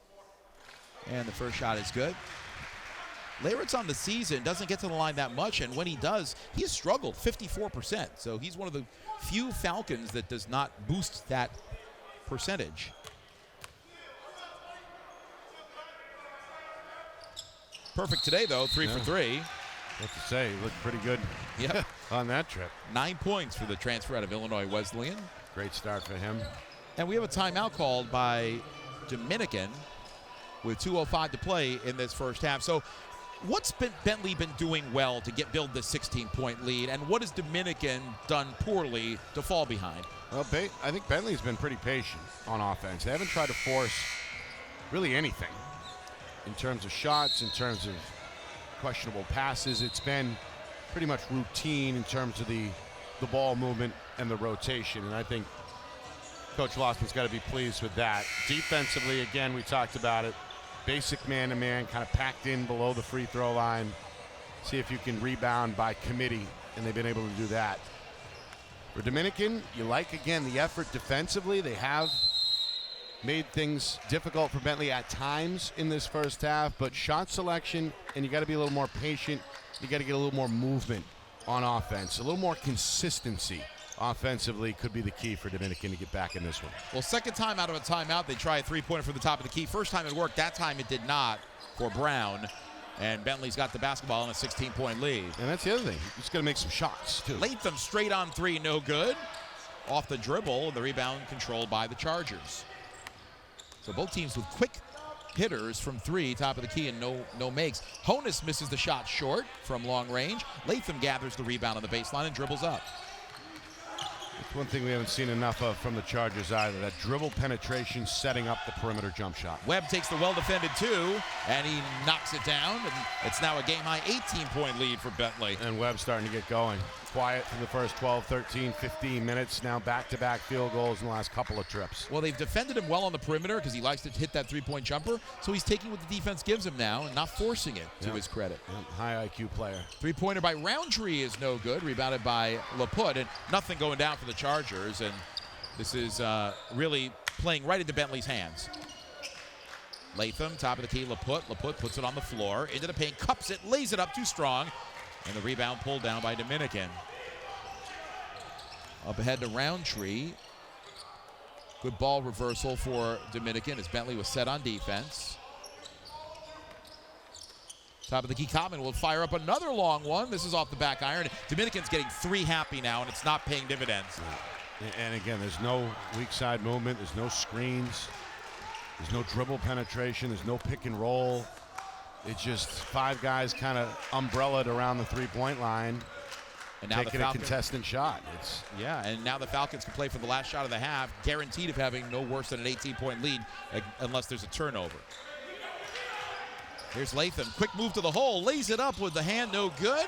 And the first shot is good. Leyritz on the season doesn't get to the line that much, and when he does, he's struggled 54%. So he's one of the few Falcons that does not boost that percentage. Perfect today, though, 3 for 3. What to say, he looked pretty good Yep. on that trip. 9 points for the transfer out of Illinois Wesleyan. Great start for him. And we have a timeout called by Dominican with 2:05 to play in this first half. So what's Bentley been doing well to build this 16-point lead, and what has Dominican done poorly to fall behind? Well, I think Bentley's been pretty patient on offense. They haven't tried to force really anything in terms of shots, in terms of questionable passes. It's been pretty much routine in terms of the ball movement and the rotation, and I think Coach Lawson's got to be pleased with that. Defensively, again, we talked about it. Basic man-to-man, kind of packed in below the free throw line. See if you can rebound by committee, and they've been able to do that. For Dominican, you like, again, the effort defensively. They have made things difficult for Bentley at times in this first half, but shot selection, and you got to be a little more patient. You got to get a little more movement on offense. A little more consistency offensively could be the key for Dominican to get back in this one. Well, second time out of a timeout, they try a three-pointer from the top of the key. First time it worked. That time it did not for Brown. And Bentley's got the basketball in a 16-point lead. And that's the other thing. He's just got to make some shots, too. Latham straight on 3, no good. Off the dribble, the rebound controlled by the Chargers. So both teams with quick hitters from 3, top of the key, and no makes. Honus misses the shot short from long range. Latham gathers the rebound on the baseline and dribbles up. It's one thing we haven't seen enough of from the Chargers either, that dribble penetration setting up the perimeter jump shot. Webb takes the well-defended 2, and he knocks it down, and it's now a game-high 18-point lead for Bentley. And Webb starting to get going. Quiet for the first 12, 13, 15 minutes. Now back-to-back field goals in the last couple of trips. Well, they've defended him well on the perimeter because he likes to hit that three-point jumper, so he's taking what the defense gives him now and not forcing it, to his credit. High IQ player. Three-pointer by Roundtree is no good, rebounded by LaPut, and nothing going down for the Chargers, and this is really playing right into Bentley's hands. Latham, top of the key, LaPut puts it on the floor, into the paint, cups it, lays it up too strong, and the rebound pulled down by Dominican. Up ahead to Roundtree. Good ball reversal for Dominican as Bentley was set on defense. Top of the key, Common will fire up another long one. This is off the back iron. Dominican's getting 3 happy now, and it's not paying dividends. And again, there's no weak side movement. There's no screens. There's no dribble penetration. There's no pick and roll. It's just 5 guys kind of umbrellaed around the three-point line, and now taking a contestant shot. And now the Falcons can play for the last shot of the half, guaranteed of having no worse than an 18-point lead unless there's a turnover. Here's Latham, quick move to the hole, lays it up with the hand, no good.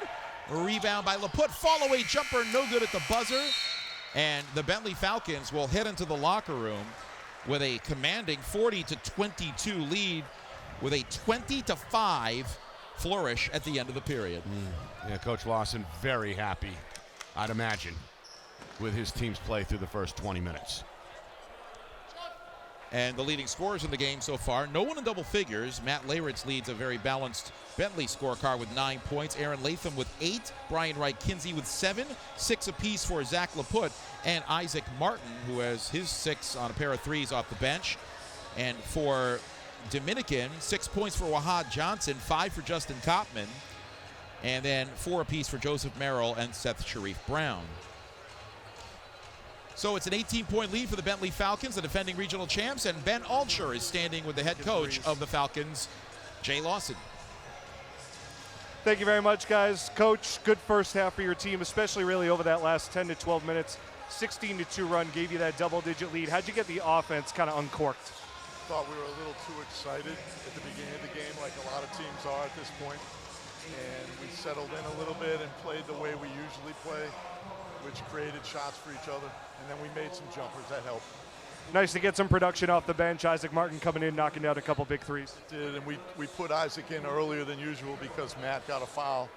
A rebound by LaPut, fall-away jumper, no good at the buzzer. And the Bentley Falcons will head into the locker room with a commanding 40-22 lead, with a 20-5 flourish at the end of the period. Yeah, Coach Lawson very happy, I'd imagine, with his team's play through the first 20 minutes. And the leading scorers in the game so far, no one in double figures. Matt Leyritz leads a very balanced Bentley scorecard with 9 points. Aaron Latham with 8. Brian Wright-Kinsey with 7. 6 apiece for Zach LaPut. And Isaac Martin, who has his 6 on a pair of 3s off the bench. And for Dominican, 6 points for Wahad Johnson, 5 for Justin Kopman. And then 4 apiece for Joseph Merrill and Seth Sharif Brown. So it's an 18-point lead for the Bentley Falcons, the defending regional champs, and Ben Altscher is standing with the head coach of the Falcons, Jay Lawson. Thank you very much, guys. Coach, good first half for your team, especially really over that last 10 to 12 minutes. 16-2 run gave you that double-digit lead. How'd you get the offense kind of uncorked? Thought we were a little too excited at the beginning of the game, like a lot of teams are at this point. And we settled in a little bit and played the way we usually play, which created shots for each other. And then we made some jumpers. That helped. Nice to get some production off the bench. Isaac Martin coming in, knocking down a couple big threes. Did, and we put Isaac in earlier than usual because Matt got a foul.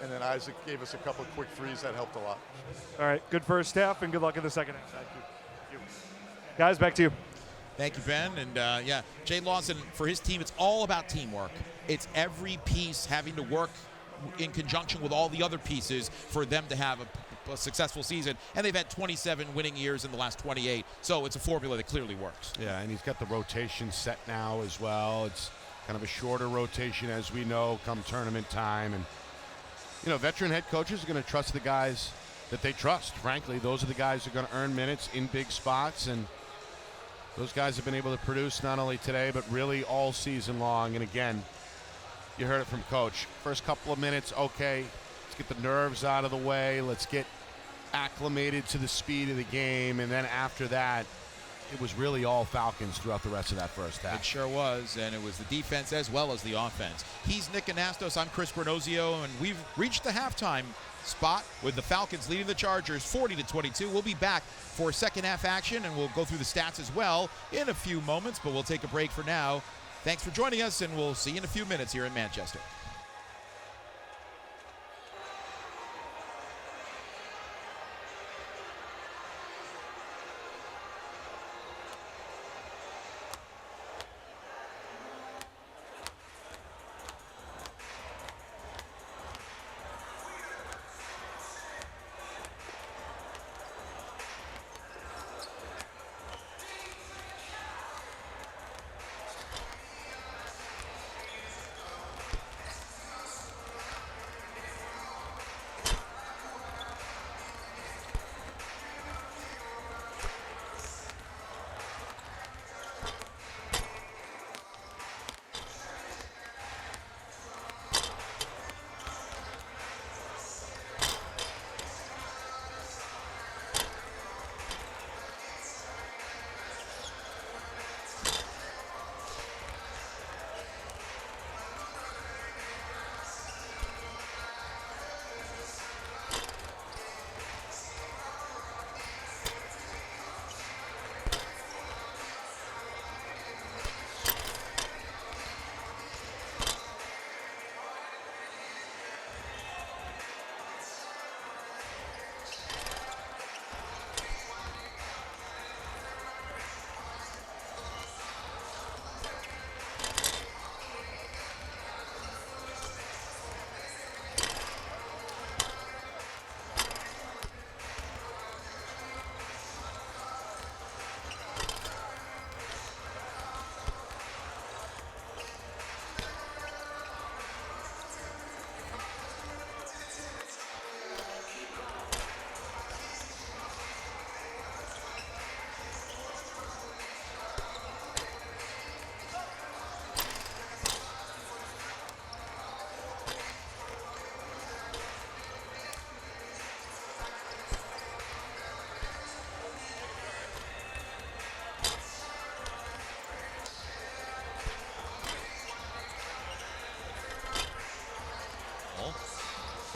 And then Isaac gave us a couple quick threes. That helped a lot. All right, good first half and good luck in the second half. Thank you. Guys, back to you. Thank you, Ben. And yeah, Jay Lawson, for his team, it's all about teamwork. It's every piece having to work in conjunction with all the other pieces for them to have a successful season. And they've had 27 winning years in the last 28. So it's a formula that clearly works. Yeah, and he's got the rotation set now as well. It's kind of a shorter rotation, as we know, come tournament time. And, you know, veteran head coaches are going to trust the guys that they trust. Frankly, those are the guys who are going to earn minutes in big spots. And those guys have been able to produce not only today, but really all season long. And again, you heard it from Coach. First couple of minutes, okay, let's get the nerves out of the way. Let's get acclimated to the speed of the game. And then after that, it was really all Falcons throughout the rest of that first half. It sure was, and it was the defense as well as the offense. He's Nick Anastos, I'm Chris Granozio, and we've reached the halftime spot with the Falcons leading the Chargers 40-22. We'll be back for second half action, and we'll go through the stats as well in a few moments, but we'll take a break for now. Thanks for joining us, and we'll see you in a few minutes here in Manchester.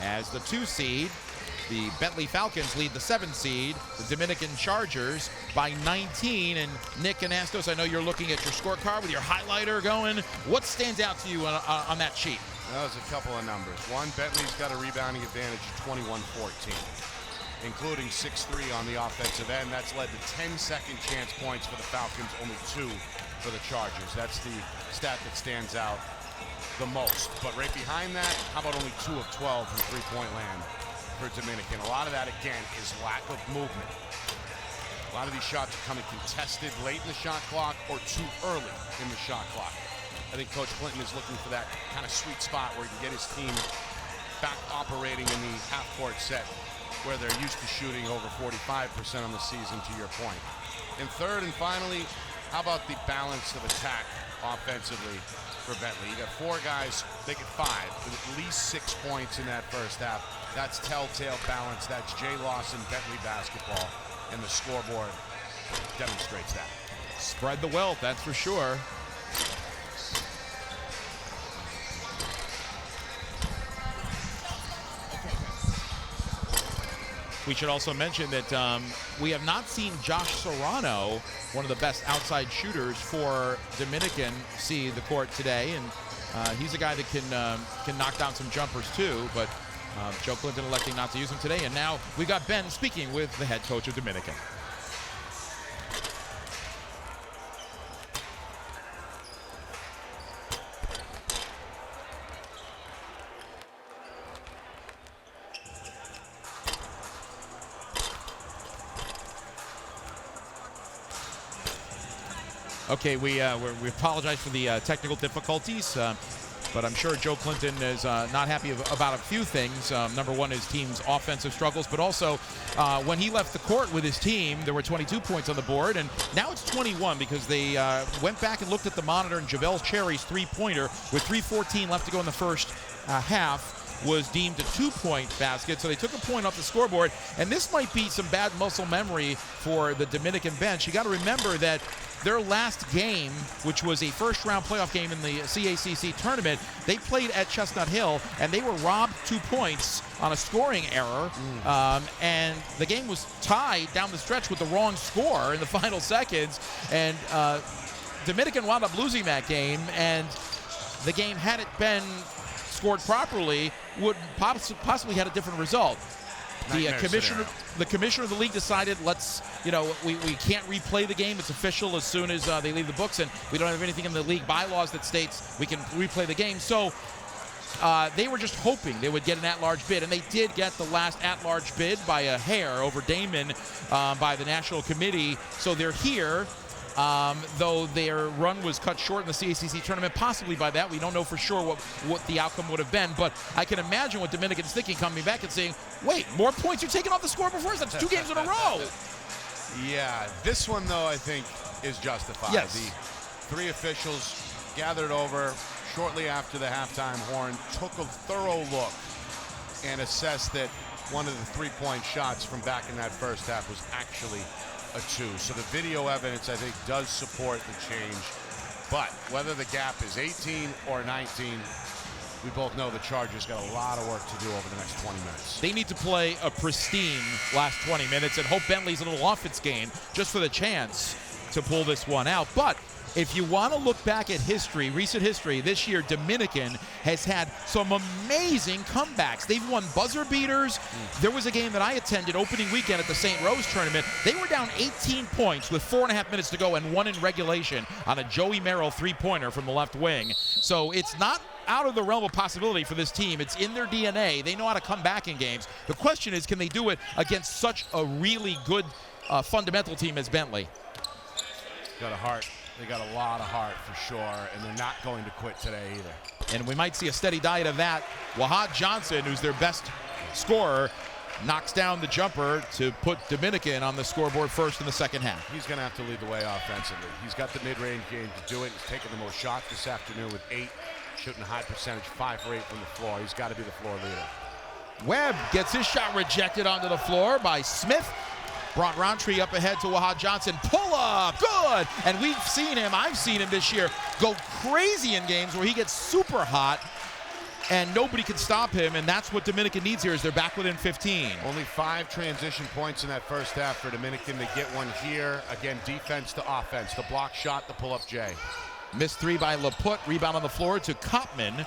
As the 2 seed, the Bentley Falcons lead the 7 seed, the Dominican Chargers, by 19. And Nick Anastos, I know you're looking at your scorecard with your highlighter going. What stands out to you on that sheet? That was a couple of numbers. One, Bentley's got a rebounding advantage of 21-14, including 6-3 on the offensive end. That's led to 10 second chance points for the Falcons, only 2 for the Chargers. That's the stat that stands out the most. But right behind that, how about only 2 of 12 from three-point land for Dominican? A lot of that, again, is lack of movement. A lot of these shots are coming contested late in the shot clock or too early in the shot clock. I think Coach Clinton is looking for that kind of sweet spot where he can get his team back operating in the half-court set where they're used to shooting over 45% on the season, to your point. And third and finally, how about the balance of attack offensively for Bentley. You got 4 guys, they get 5, with at least 6 points in that first half. That's telltale balance. That's Jay Lawson Bentley basketball, and the scoreboard demonstrates that. Spread the wealth, that's for sure. We should also mention that we have not seen Josh Serrano, one of the best outside shooters for Dominican, see the court today, and he's a guy that can knock down some jumpers too, but Joe Clinton electing not to use him today. And now we got Ben speaking with the head coach of Dominican. Okay, we apologize for the technical difficulties, but I'm sure Joe Clinton is not happy about a few things. Number one, his team's offensive struggles, but also when he left the court with his team, there were 22 points on the board, and now it's 21 because they went back and looked at the monitor, and JaVale Cherry's three-pointer with 3:14 left to go in the first half was deemed a 2-point basket, so they took a point off the scoreboard, and this might be some bad muscle memory for the Dominican bench. You got to remember that their last game, which was a first-round playoff game in the CACC tournament, they played at Chestnut Hill, and they were robbed 2 points on a scoring error, and the game was tied down the stretch with the wrong score in the final seconds, and Dominican wound up losing that game, and the game, had it been scored properly, would possibly had a different result. The commissioner of the league decided, we can't replay the game. It's official as soon as they leave the books, and we don't have anything in the league bylaws that states we can replay the game. So they were just hoping they would get an at-large bid, and they did get the last at-large bid by a hair over Damon by the national committee. So they're here. Though their run was cut short in the CACC tournament, possibly by that. We don't know for sure what the outcome would have been, but I can imagine what Dominican's thinking coming back and saying, wait, more points you're taking off the scoreboard for us? That's 2 games in a row. Yeah, this one, though, I think is justified. Yes. The 3 officials gathered over shortly after the halftime horn, took a thorough look, and assessed that one of the 3-point shots from back in that first half was actually a 2. So the video evidence, I think, does support the change. But whether the gap is 18 or 19, we both know the Chargers got a lot of work to do over the next 20 minutes. They need to play a pristine last 20 minutes and hope Bentley's a little off its game just for the chance to pull this one out. But if you want to look back at history, recent history, this year Dominican has had some amazing comebacks. They've won buzzer beaters. There was a game that I attended opening weekend at the St. Rose tournament. They were down 18 points with 4.5 minutes to go and won in regulation on a Joey Merrill 3-pointer from the left wing. So it's not out of the realm of possibility for this team. It's in their DNA. They know how to come back in games. The question is, can they do it against such a really good fundamental team as Bentley? Got a heart. They got a lot of heart for sure, and they're not going to quit today either. And we might see a steady diet of that. Wahad Johnson, who's their best scorer, knocks down the jumper to put Dominican on the scoreboard first in the second half. He's going to have to lead the way offensively. He's got the mid-range game to do it. He's taken the most shots this afternoon with 8, shooting a high percentage, 5 for 8 from the floor. He's got to be the floor leader. Webb gets his shot rejected onto the floor by Smith. Brought Roundtree up ahead to Wahad Johnson. Pull up, good! And I've seen him this year go crazy in games where he gets super hot and nobody can stop him, and that's what Dominican needs here, is they're back within 15. Only 5 transition points in that first half for Dominican. They get one here. Again, defense to offense. The block shot, the pull-up J. Missed 3 by Laputte. Rebound on the floor to Kopman.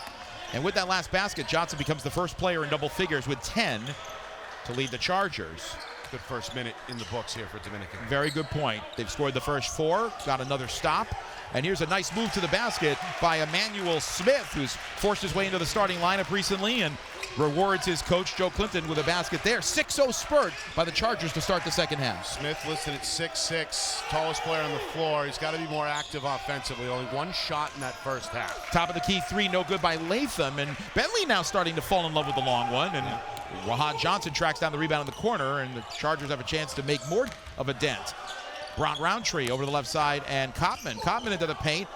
And with that last basket, Johnson becomes the first player in double figures with 10 to lead the Chargers. Good first minute in the books here for Dominican. Very good point. They've scored the first 4, got another stop. And here's a nice move to the basket by Emmanuel Smith, who's forced his way into the starting lineup recently and rewards his coach, Joe Clinton, with a basket there. 6-0 spurt by the Chargers to start the second half. Smith listed at 6'6", tallest player on the floor. He's got to be more active offensively. Only 1 shot in that first half. Top of the key 3, no good by Latham. And Bentley now starting to fall in love with the long one. And Wahad Johnson tracks down the rebound in the corner, and the Chargers have a chance to make more of a dent. Roundtree over to the left side, and Kopman into the paint.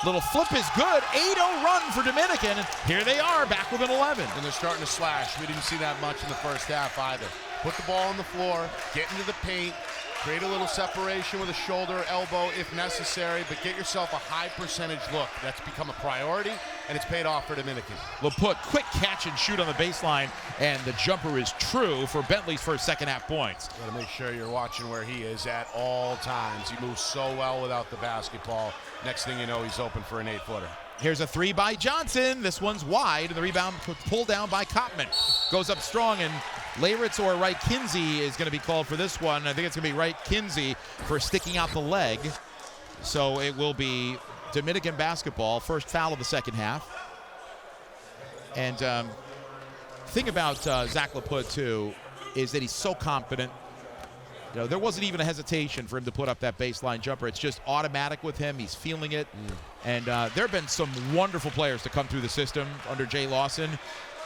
Little flip is good. 8-0 run for Dominican. And here they are, back within 11. And they're starting to slash. We didn't see that much in the first half either. Put the ball on the floor, get into the paint, create a little separation with a shoulder, elbow if necessary, but get yourself a high percentage look. That's become a priority, and it's paid off for Dominican. LaPut, quick catch and shoot on the baseline, and the jumper is true for Bentley's first second half points. Got to make sure you're watching where he is at all times. He moves so well without the basketball. Next thing you know, he's open for an 8-footer. Here's a three by Johnson. This one's wide, and the rebound pulled down by Kopman. Goes up strong, and Leyritz or Wright Kinsey is going to be called for this one. I think it's going to be Wright Kinsey for sticking out the leg. So it will be Dominican basketball, first foul of the second half. And thing about Zach LaPut, too, is that he's so confident. You know, there wasn't even a hesitation for him to put up that baseline jumper. It's just automatic with him. He's feeling it. And there have been some wonderful players to come through the system under Jay Lawson,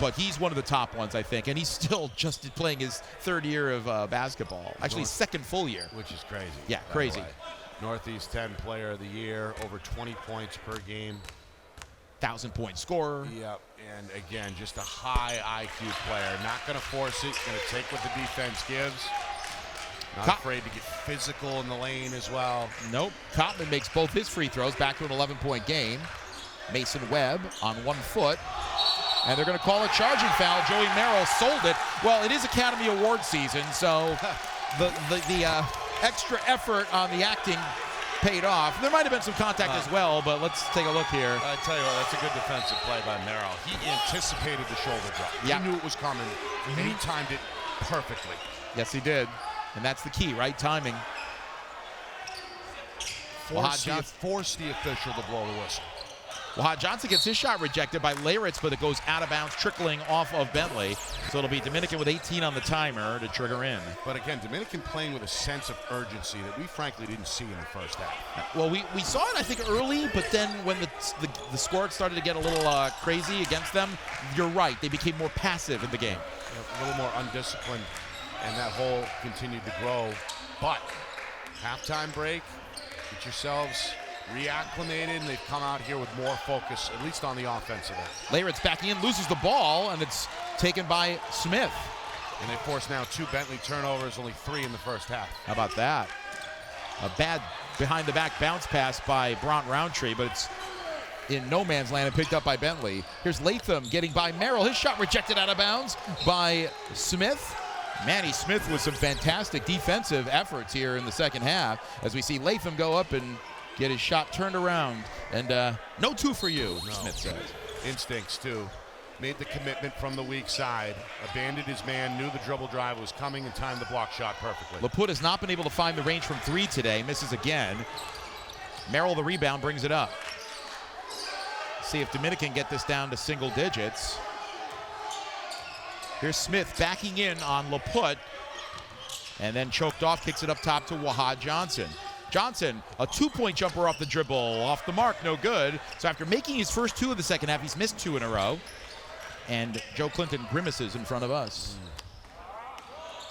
but he's one of the top ones, I think. And he's still just playing his third year of basketball. Actually, his second full year. Which is crazy. Yeah, crazy. Northeast 10 Player of the Year, over 20 points per game. 1,000-point scorer. Yep, and again, just a high IQ player. Not going to force it, going to take what the defense gives. Not afraid to get physical in the lane as well. Nope. Kopman makes both his free throws, back to an 11-point game. Mason Webb on 1 foot. And they're going to call a charging foul. Joey Merrill sold it. Well, it is Academy Award season, so the extra effort on the acting paid off. There might have been some contact as well, but let's take a look here. I tell you what, that's a good defensive play by Merrill. He anticipated the shoulder drop. Yep. He knew it was coming, and he timed it perfectly. Yes, he did. And that's the key, right? Timing. Force the official to blow the whistle. Wahad Johnson gets his shot rejected by Leyritz, but it goes out of bounds, trickling off of Bentley. So it'll be Dominican with 18 on the timer to trigger in. But again, Dominican playing with a sense of urgency that we frankly didn't see in the first half. Well, we saw it, I think, early, but then when the score started to get a little crazy against them, you're right. They became more passive in the game. A little more undisciplined, and that hole continued to grow. But halftime break, get yourselves reacclimated, and they've come out here with more focus, at least on the offensive end. Leyritz backing in, loses the ball, and it's taken by Smith. And they force now 2 Bentley turnovers, only 3 in the first half. How about that? A bad behind-the-back bounce pass by Bront Roundtree, but it's in no man's land and picked up by Bentley. Here's Latham getting by Merrill. His shot rejected out of bounds by Smith. Manny Smith with some fantastic defensive efforts here in the second half as we see Latham go up and get his shot turned around. And no 2 for you, Smith says. Instincts, too. Made the commitment from the weak side, abandoned his man, knew the dribble drive was coming, and timed the block shot perfectly. LaPut has not been able to find the range from 3 today. Misses again. Merrill, the rebound, brings it up. See if Dominican get this down to single digits. Here's Smith backing in on LaPut, and then choked off, kicks it up top to Wahad Johnson. Johnson, a 2-point jumper off the dribble, off the mark, no good. So after making his first 2 of the second half, he's missed 2 in a row. And Joe Clinton grimaces in front of us.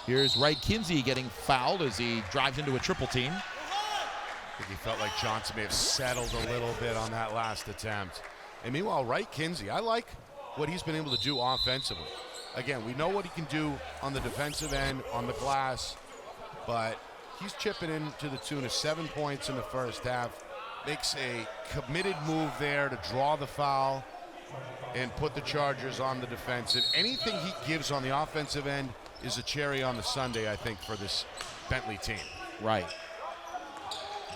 Here's Wright Kinsey getting fouled as he drives into a triple team. I think he felt like Johnson may have settled a little bit on that last attempt. And meanwhile, Wright Kinsey, I like what he's been able to do offensively. Again, we know what he can do on the defensive end, on the glass, but he's chipping in to the tune of 7 points in the first half. Makes a committed move there to draw the foul and put the Chargers on the defensive. Anything he gives on the offensive end is a cherry on the sundae, I think, for this Bentley team. Right.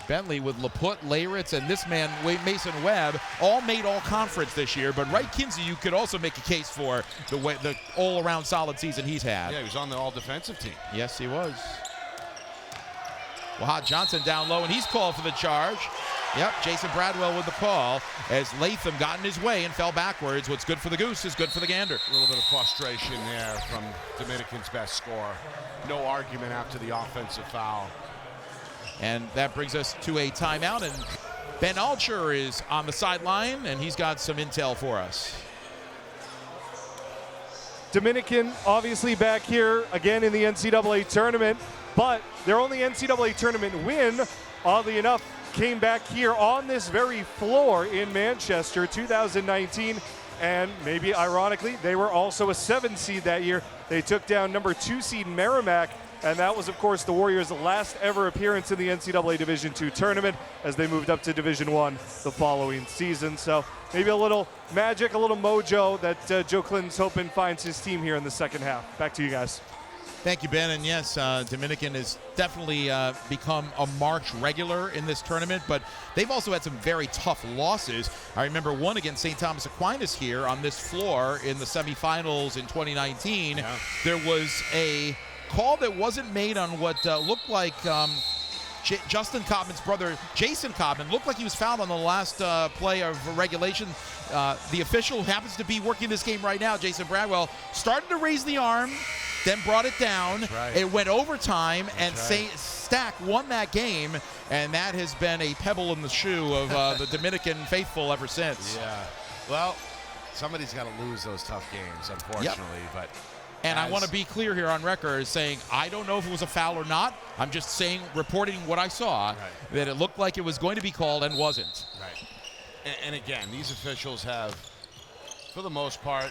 Bentley with LaPut, Leyritz, and this man, Mason Webb, all made all-conference this year. But Wright Kinsey, you could also make a case for the all-around solid season he's had. Yeah, he was on the all-defensive team. Yes, he was. Wahad Johnson down low, and he's called for the charge. Yep, Jason Bradwell with the call as Latham got in his way and fell backwards. What's good for the goose is good for the gander. A little bit of frustration there from Dominican's best scorer. No argument after the offensive foul. And that brings us to a timeout, and Ben Alcher is on the sideline, and he's got some intel for us. Dominican obviously back here again in the NCAA tournament, but their only NCAA tournament win, oddly enough, came back here on this very floor in Manchester 2019, and maybe ironically, they were also a 7 seed that year. They took down number 2 seed Merrimack, and that was, of course, the Warriors' last ever appearance in the NCAA Division II tournament as they moved up to Division I the following season. So maybe a little magic, a little mojo that Joe Clinton's hoping finds his team here in the second half. Back to you guys. Thank you, Ben. And yes, Dominican has definitely become a March regular in this tournament, but they've also had some very tough losses. I remember one against St. Thomas Aquinas here on this floor in the semifinals in 2019. Yeah. There was a call that wasn't made on what looked like Justin Cobman's brother, Jason Cobman, looked like he was fouled on the last play of regulation. The official happens to be working this game right now, Jason Bradwell, started to raise the arm, then brought it down. Right. It went overtime, and right. Stack won that game, and that has been a pebble in the shoe of the Dominican faithful ever since. Yeah. Well, somebody's got to lose those tough games, unfortunately. Yep. But and I want to be clear here on record saying I don't know if it was a foul or not. I'm just saying, reporting what I saw, that it looked like it was going to be called and wasn't. Right. And again, these officials have, for the most part,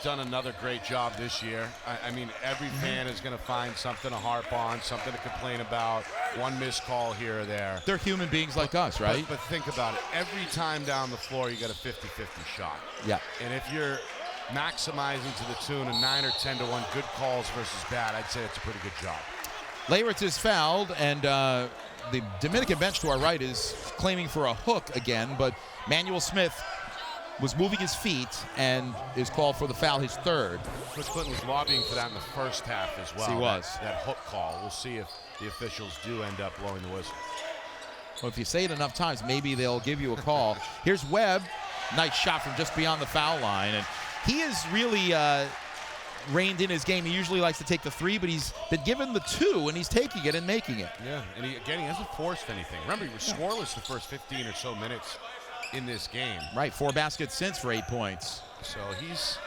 done another great job this year. I mean, every fan is going to find something to harp on, something to complain about, one missed call here or there. They're human beings like us, right? But think about it. Every time down the floor, you got a 50-50 shot. Yeah. And if you're maximizing to the tune of 9 or 10 to 1 good calls versus bad, I'd say it's a pretty good job. Leyritz is fouled, and the Dominican bench to our right is claiming for a hook again, but Manuel Smith was moving his feet and is called for the foul, his third. Coach Clinton was lobbying for that in the first half as well. Yes, he was. That hook call. We'll see if the officials do end up blowing the whistle. Well, if you say it enough times, maybe they'll give you a call. Here's Webb. Nice shot from just beyond the foul line. And he has really reined in his game. He usually likes to take the 3, but he's been given the 2, and he's taking it and making it. Yeah, and he hasn't forced anything. Remember, he was scoreless the first 15 or so minutes in this game. Right, 4 baskets since for 8 points. So he's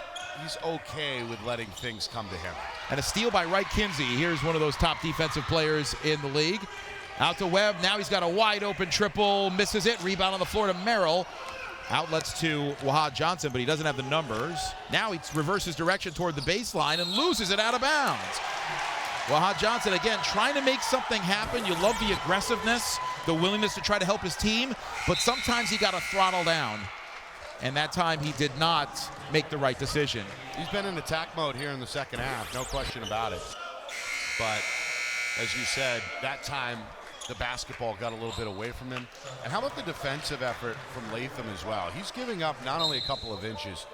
okay with letting things come to him. And a steal by Wright Kinsey. Here's one of those top defensive players in the league. Out to Webb. Now he's got a wide open triple. Misses it. Rebound on the floor to Merrill. Outlets to Wahad Johnson, but he doesn't have the numbers. Now he reverses direction toward the baseline and loses it out of bounds. Wahad Johnson, again, trying to make something happen. You love the aggressiveness, the willingness to try to help his team, but sometimes you got to throttle down. And that time he did not make the right decision. He's been in attack mode here in the second half, no question about it. But as you said, that time the basketball got a little bit away from him. And how about the defensive effort from Latham as well? He's giving up not only a couple of inches,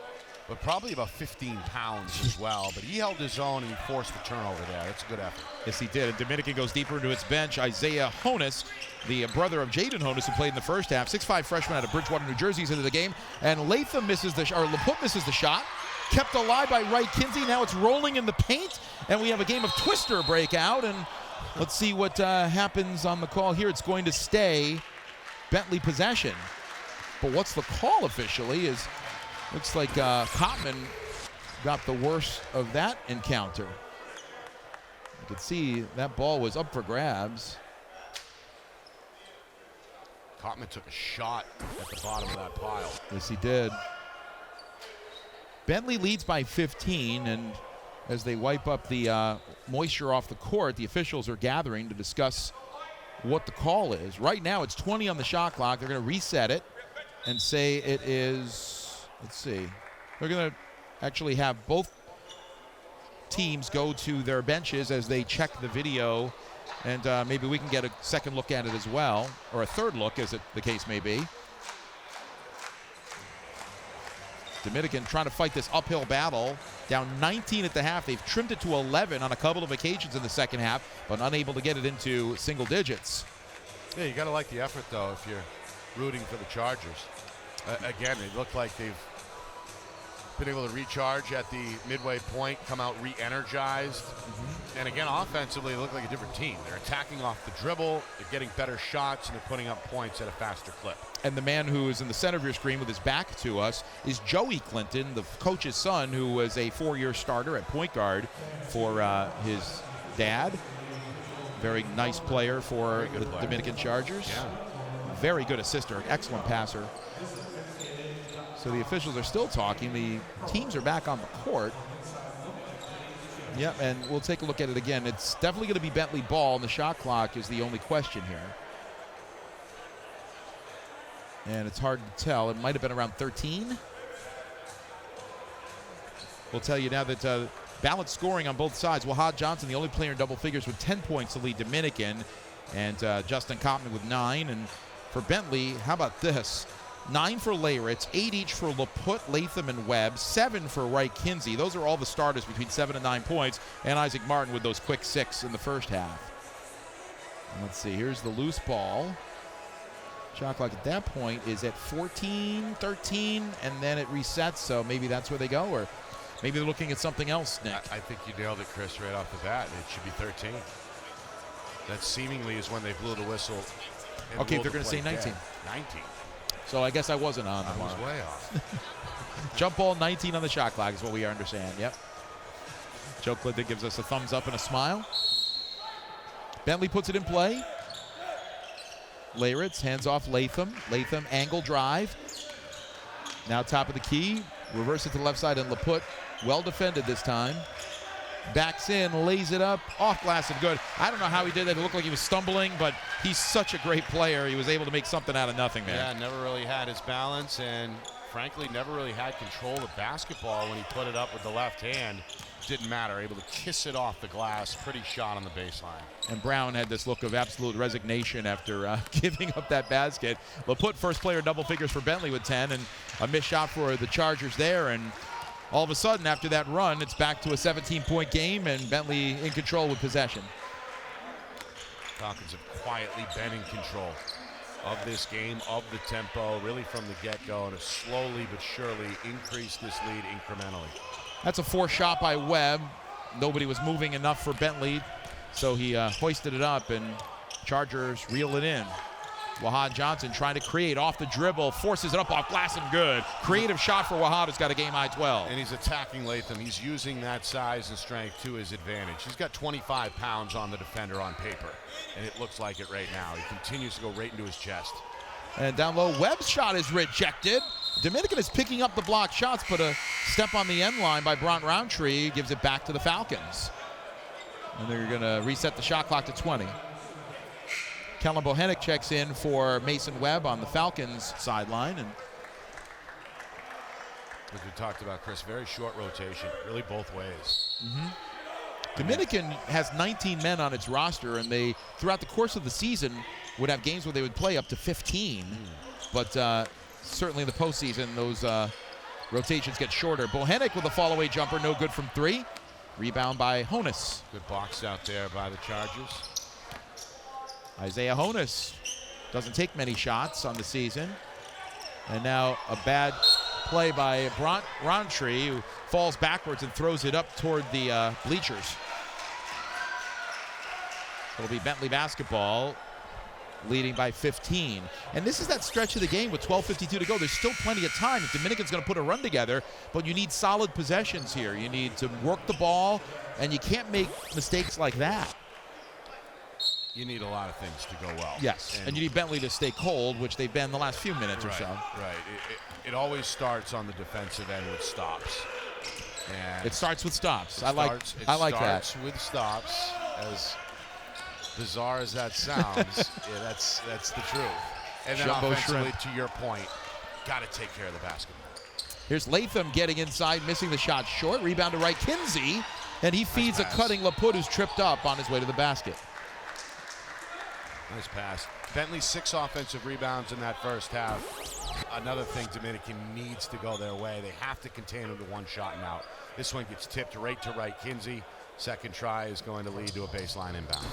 but probably about 15 pounds as well. But he held his own and he forced the turnover there. That's a good effort. Yes, he did. And Dominican goes deeper into its bench. Isaiah Honus, the brother of Jaden Honus, who played in the first half, 6'5" freshman out of Bridgewater, New Jersey, is into the game. And Latham misses LaPute misses the shot. Kept alive by Wright Kinsey. Now it's rolling in the paint, and we have a game of Twister breakout. And let's see what happens on the call here. It's going to stay Bentley possession. But what's the call officially is, looks like Cotman got the worst of that encounter. You can see that ball was up for grabs. Cotman took a shot at the bottom of that pile. Yes, he did. Bentley leads by 15, and as they wipe up the moisture off the court, the officials are gathering to discuss what the call is. Right now, it's 20 on the shot clock. They're going to reset it and say it is, let's see. They're going to actually have both teams go to their benches as they check the video, and maybe we can get a second look at it as well, or a third look, as the case may be. Dominican trying to fight this uphill battle. Down 19 at the half. They've trimmed it to 11 on a couple of occasions in the second half, but unable to get it into single digits. Yeah, you got to like the effort, though, if you're rooting for the Chargers. Again, it looked like they've been able to recharge at the midway point, come out re-energized. And again, offensively, they look like a different team. They're attacking off the dribble, they're getting better shots, and they're putting up points at a faster clip. And the man who is in the center of your screen with his back to us is Joey Clinton, the coach's son, who was a 4-year starter at point guard for his dad. Very nice player for the Dominican Chargers. Yeah. very good assister, excellent passer. So the officials are still talking. The teams are back on the court. Yep, and we'll take a look at it again. It's definitely going to be Bentley ball, and the shot clock is the only question here. And it's hard to tell. It might have been around 13. We'll tell you now that balanced scoring on both sides. Wahad Johnson, the only player in double figures with 10 points to lead Dominican, and Justin Kopman with 9. And for Bentley, how about this? 9 for Layritz, 8 each for LaPut, Latham, and Webb, 7 for Wright Kinsey. Those are all the starters between 7 and 9 points, and Isaac Martin with those quick 6 in the first half. And let's see, here's the loose ball. Shot clock at that point is at 14, 13, and then it resets, so maybe that's where they go, or maybe they're looking at something else, Nick. I think you nailed it, Chris, right off the bat. It should be 13. That seemingly is when they blew the whistle. Okay, they're going to say 19. 19. So I guess I wasn't on. I was way off. Jump ball 19 on the shot clock is what we understand. Yep. Joe Clinton gives us a thumbs up and a smile. Bentley puts it in play. Layritz hands off Latham. Latham angle drive. Now top of the key. Reverse it to the left side, and LaPut well defended this time. Backs in, lays it up, off glass and good. I don't know how he did that. It looked like he was stumbling, but he's such a great player. He was able to make something out of nothing there. Yeah, never really had his balance, and frankly, never really had control of the basketball when he put it up with the left hand. Didn't matter, able to kiss it off the glass. Pretty shot on the baseline. And Brown had this look of absolute resignation after giving up that basket. LaPut, first player double figures for Bentley with 10, and a missed shot for the Chargers there. And all of a sudden, after that run, it's back to a 17-point game, and Bentley in control with possession. Falcons have quietly been in control of this game, of the tempo, really from the get-go, and have slowly but surely increased this lead incrementally. That's a forced shot by Webb. Nobody was moving enough for Bentley, so he hoisted it up, and Chargers reel it in. Wahad Johnson trying to create off the dribble, forces it up off glass and good. Creative shot for Wahad, who's got a game-high 12. And he's attacking Latham. He's using that size and strength to his advantage. He's got 25 pounds on the defender on paper, and it looks like it right now. He continues to go right into his chest. And down low, Webb's shot is rejected. Dominican is picking up the block shots, but a step on the end line by Bront Roundtree gives it back to the Falcons. And they're going to reset the shot clock to 20. Kellen Bohenik checks in for Mason Webb on the Falcons sideline. And as we talked about, Chris, very short rotation, really both ways. Dominican has 19 men on its roster, and they, throughout the course of the season, would have games where they would play up to 15. But certainly in the postseason, those rotations get shorter. Bohenik with a fall-away jumper, no good from 3. Rebound by Honus. Good box out there by the Chargers. Isaiah Honus doesn't take many shots on the season. And now a bad play by Bront Roundtree, who falls backwards and throws it up toward the bleachers. It'll be Bentley basketball, leading by 15. And this is that stretch of the game with 12:52 to go. There's still plenty of time. If Dominican's going to put a run together, but you need solid possessions here. You need to work the ball, and you can't make mistakes like that. You need a lot of things to go well. Yes, and you need Bentley to stay cold, which they've been the last few minutes or so. Right. It always starts on the defensive end with stops. And it starts with stops. I like that. It starts with stops. As bizarre as that sounds, yeah, that's the truth. And then Jumbo offensively, shrimp. to your point, got to take care of the basketball. Here's Latham getting inside, missing the shot short. Rebound to Wright Kinsey, and he feeds a cutting LaPut, who's tripped up on his way to the basket. Nice pass. Bentley 6 offensive rebounds in that first half. Another thing Dominican needs to go their way. They have to contain him to one shot and out. This one gets tipped right to Wright Kinsey. Second try is going to lead to a baseline inbound.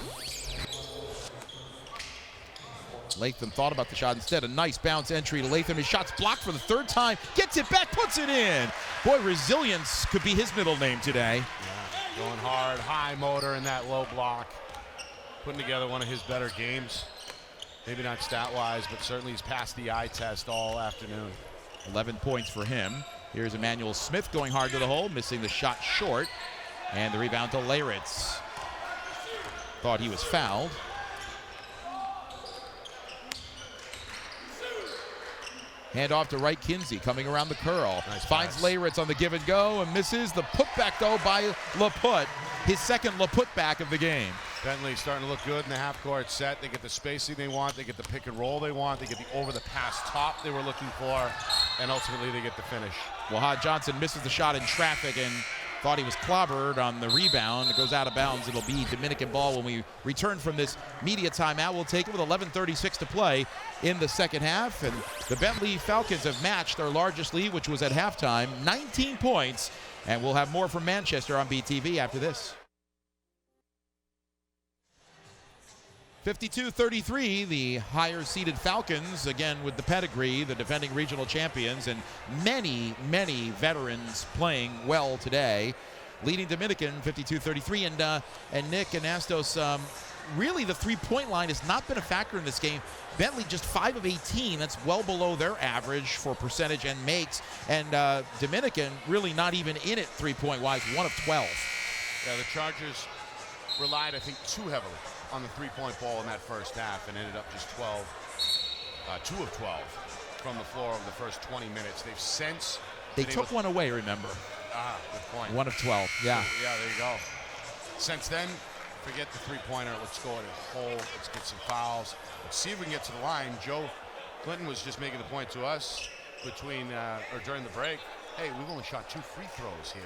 Latham thought about the shot instead. A nice bounce entry to Latham. His shot's blocked for the 3rd time. Gets it back, puts it in. Boy, resilience could be his middle name today. Yeah, going hard, high motor in that low block. Putting together one of his better games. Maybe not stat-wise, but certainly he's passed the eye test all afternoon. 11 points for him. Here's Emmanuel Smith going hard to the hole, missing the shot short. And the rebound to Layritz. Thought he was fouled. Hand off to Wright Kinsey, coming around the curl. Nice Finds pass. Leyritz on the give and go and misses. The putback, though, by LaPut. His second LaPut-back of the game. Bentley starting to look good in the half-court set. They get the spacing they want. They get the pick and roll they want. They get the over-the-pass top they were looking for. And ultimately, they get the finish. Wahad Johnson misses the shot in traffic and thought he was clobbered on the rebound. It goes out of bounds. It'll be Dominican ball when we return from this media timeout. We'll take it with 11:36 to play in the second half. And the Bentley Falcons have matched their largest lead, which was at halftime, 19 points. And we'll have more from Manchester on BTV after this. 52-33, the higher-seeded Falcons, again with the pedigree, the defending regional champions, and many, many veterans playing well today, leading Dominican 52-33. And Nick and Astos, really the three-point line has not been a factor in this game. Bentley just 5 of 18. That's well below their average for percentage and makes. And Dominican really not even in it three-point-wise, 1 of 12. Yeah, the Chargers relied, I think, too heavily on the three-point ball in that first half and ended up just 2 of 12 from the floor over the first 20 minutes. They've since... They took one away, remember. Good point. 1 of 12, yeah. Yeah, there you go. Since then, forget the three-pointer. Let's go at a hole. Let's get some fouls. Let's see if we can get to the line. Joe Clinton was just making the point to us during the break. Hey, we've only shot 2 free throws here.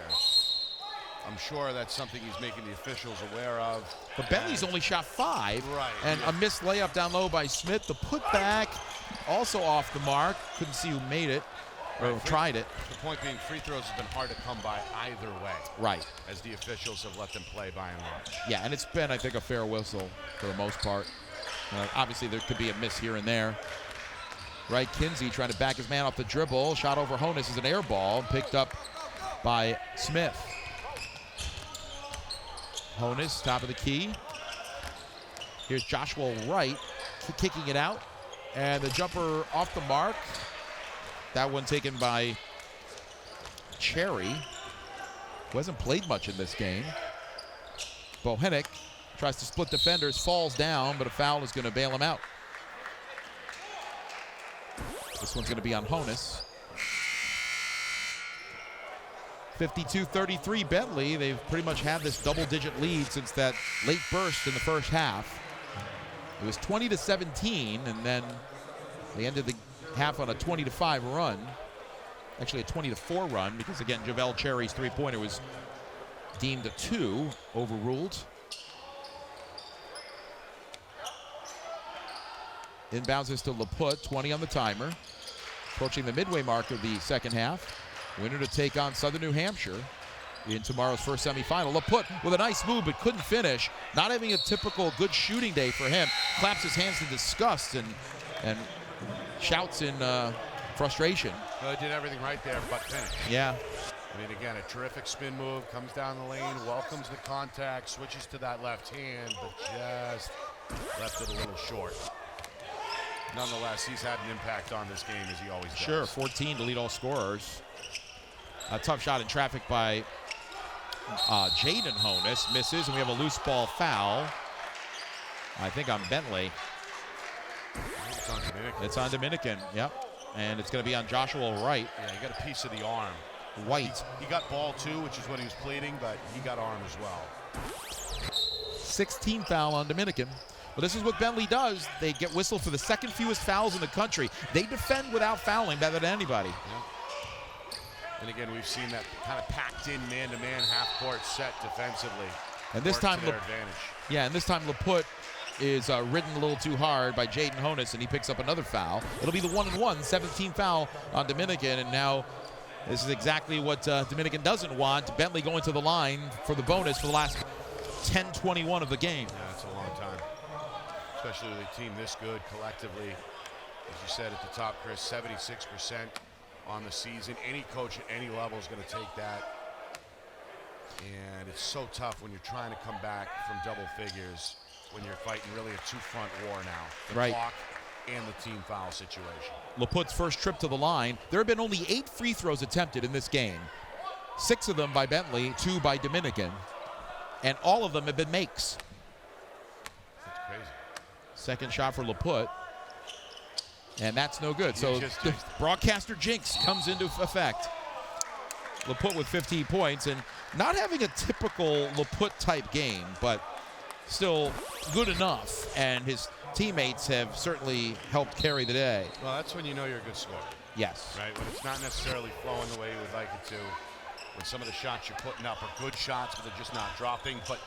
I'm sure that's something he's making the officials aware of. But Bentley's only shot 5. Right. And a missed layup down low by Smith. The putback also off the mark. Couldn't see who made it or tried it. The point being, free throws have been hard to come by either way. Right. As the officials have let them play by and large. Yeah, and it's been, I think, a fair whistle for the most part. Obviously, there could be a miss here and there. Right, Kinsey trying to back his man off the dribble. Shot over Honus is an air ball, picked up by Smith. Honus, top of the key. Here's Joshua Wright kicking it out. And the jumper off the mark. That one taken by Cherry, who hasn't played much in this game. Bohenick tries to split defenders, falls down, but a foul is going to bail him out. This one's going to be on Honus. 52-33 Bentley. They've pretty much had this double-digit lead since that late burst in the first half. It was 20-17, and then they ended the half on a 20-5 run. Actually a 20-4 run, because again, JaVale Cherry's three-pointer was deemed a 2, overruled. Inbounds is to LaPut, 20 on the timer. Approaching the midway mark of the second half. Winner to take on Southern New Hampshire in tomorrow's first semifinal. LaPut with a nice move, but couldn't finish. Not having a typical good shooting day for him. Claps his hands in disgust and shouts in frustration. Well, he did everything right there but finish. Yeah. I mean, again, a terrific spin move, comes down the lane, welcomes the contact, switches to that left hand, but just left it a little short. Nonetheless, he's had an impact on this game as he always does. Sure, 14 to lead all scorers. A tough shot in traffic by Jaden Honus. Misses, and we have a loose ball foul. I think on Bentley. It's on Dominican. It's on Dominican, yep. And it's going to be on Joshua Wright. Yeah, he got a piece of the arm. White. He got ball too, which is what he was pleading, but he got arm as well. 16 foul on Dominican. Well, this is what Bentley does. They get whistled for the second fewest fouls in the country. They defend without fouling better than anybody. Yeah. And again, we've seen that kind of packed-in man-to-man half-court set defensively. And this time, and this time LaPut is ridden a little too hard by Jaden Honus, and he picks up another foul. It'll be the 1-and-1, 17th foul on Dominican, and now this is exactly what Dominican doesn't want. Bentley going to the line for the bonus for the last 10-21 of the game. Yeah, that's a long time, especially with a team this good collectively. As you said at the top, Chris, 76% on the season. Any coach at any level is going to take that. And it's so tough when you're trying to come back from double figures, when you're fighting really a two-front war now. The clock and the team foul situation. LaPut's first trip to the line. There have been only 8 free throws attempted in this game. 6 of them by Bentley, 2 by Dominican. And all of them have been makes. That's crazy. Second shot for LaPut. And that's no good. So the broadcaster jinx comes into effect. LaPute with 15 points and not having a typical LaPute type game, but still good enough. And his teammates have certainly helped carry the day. Well, that's when you know you're a good scorer. Yes. Right? When it's not necessarily flowing the way you would like it to. When some of the shots you're putting up are good shots, but they're just not dropping. But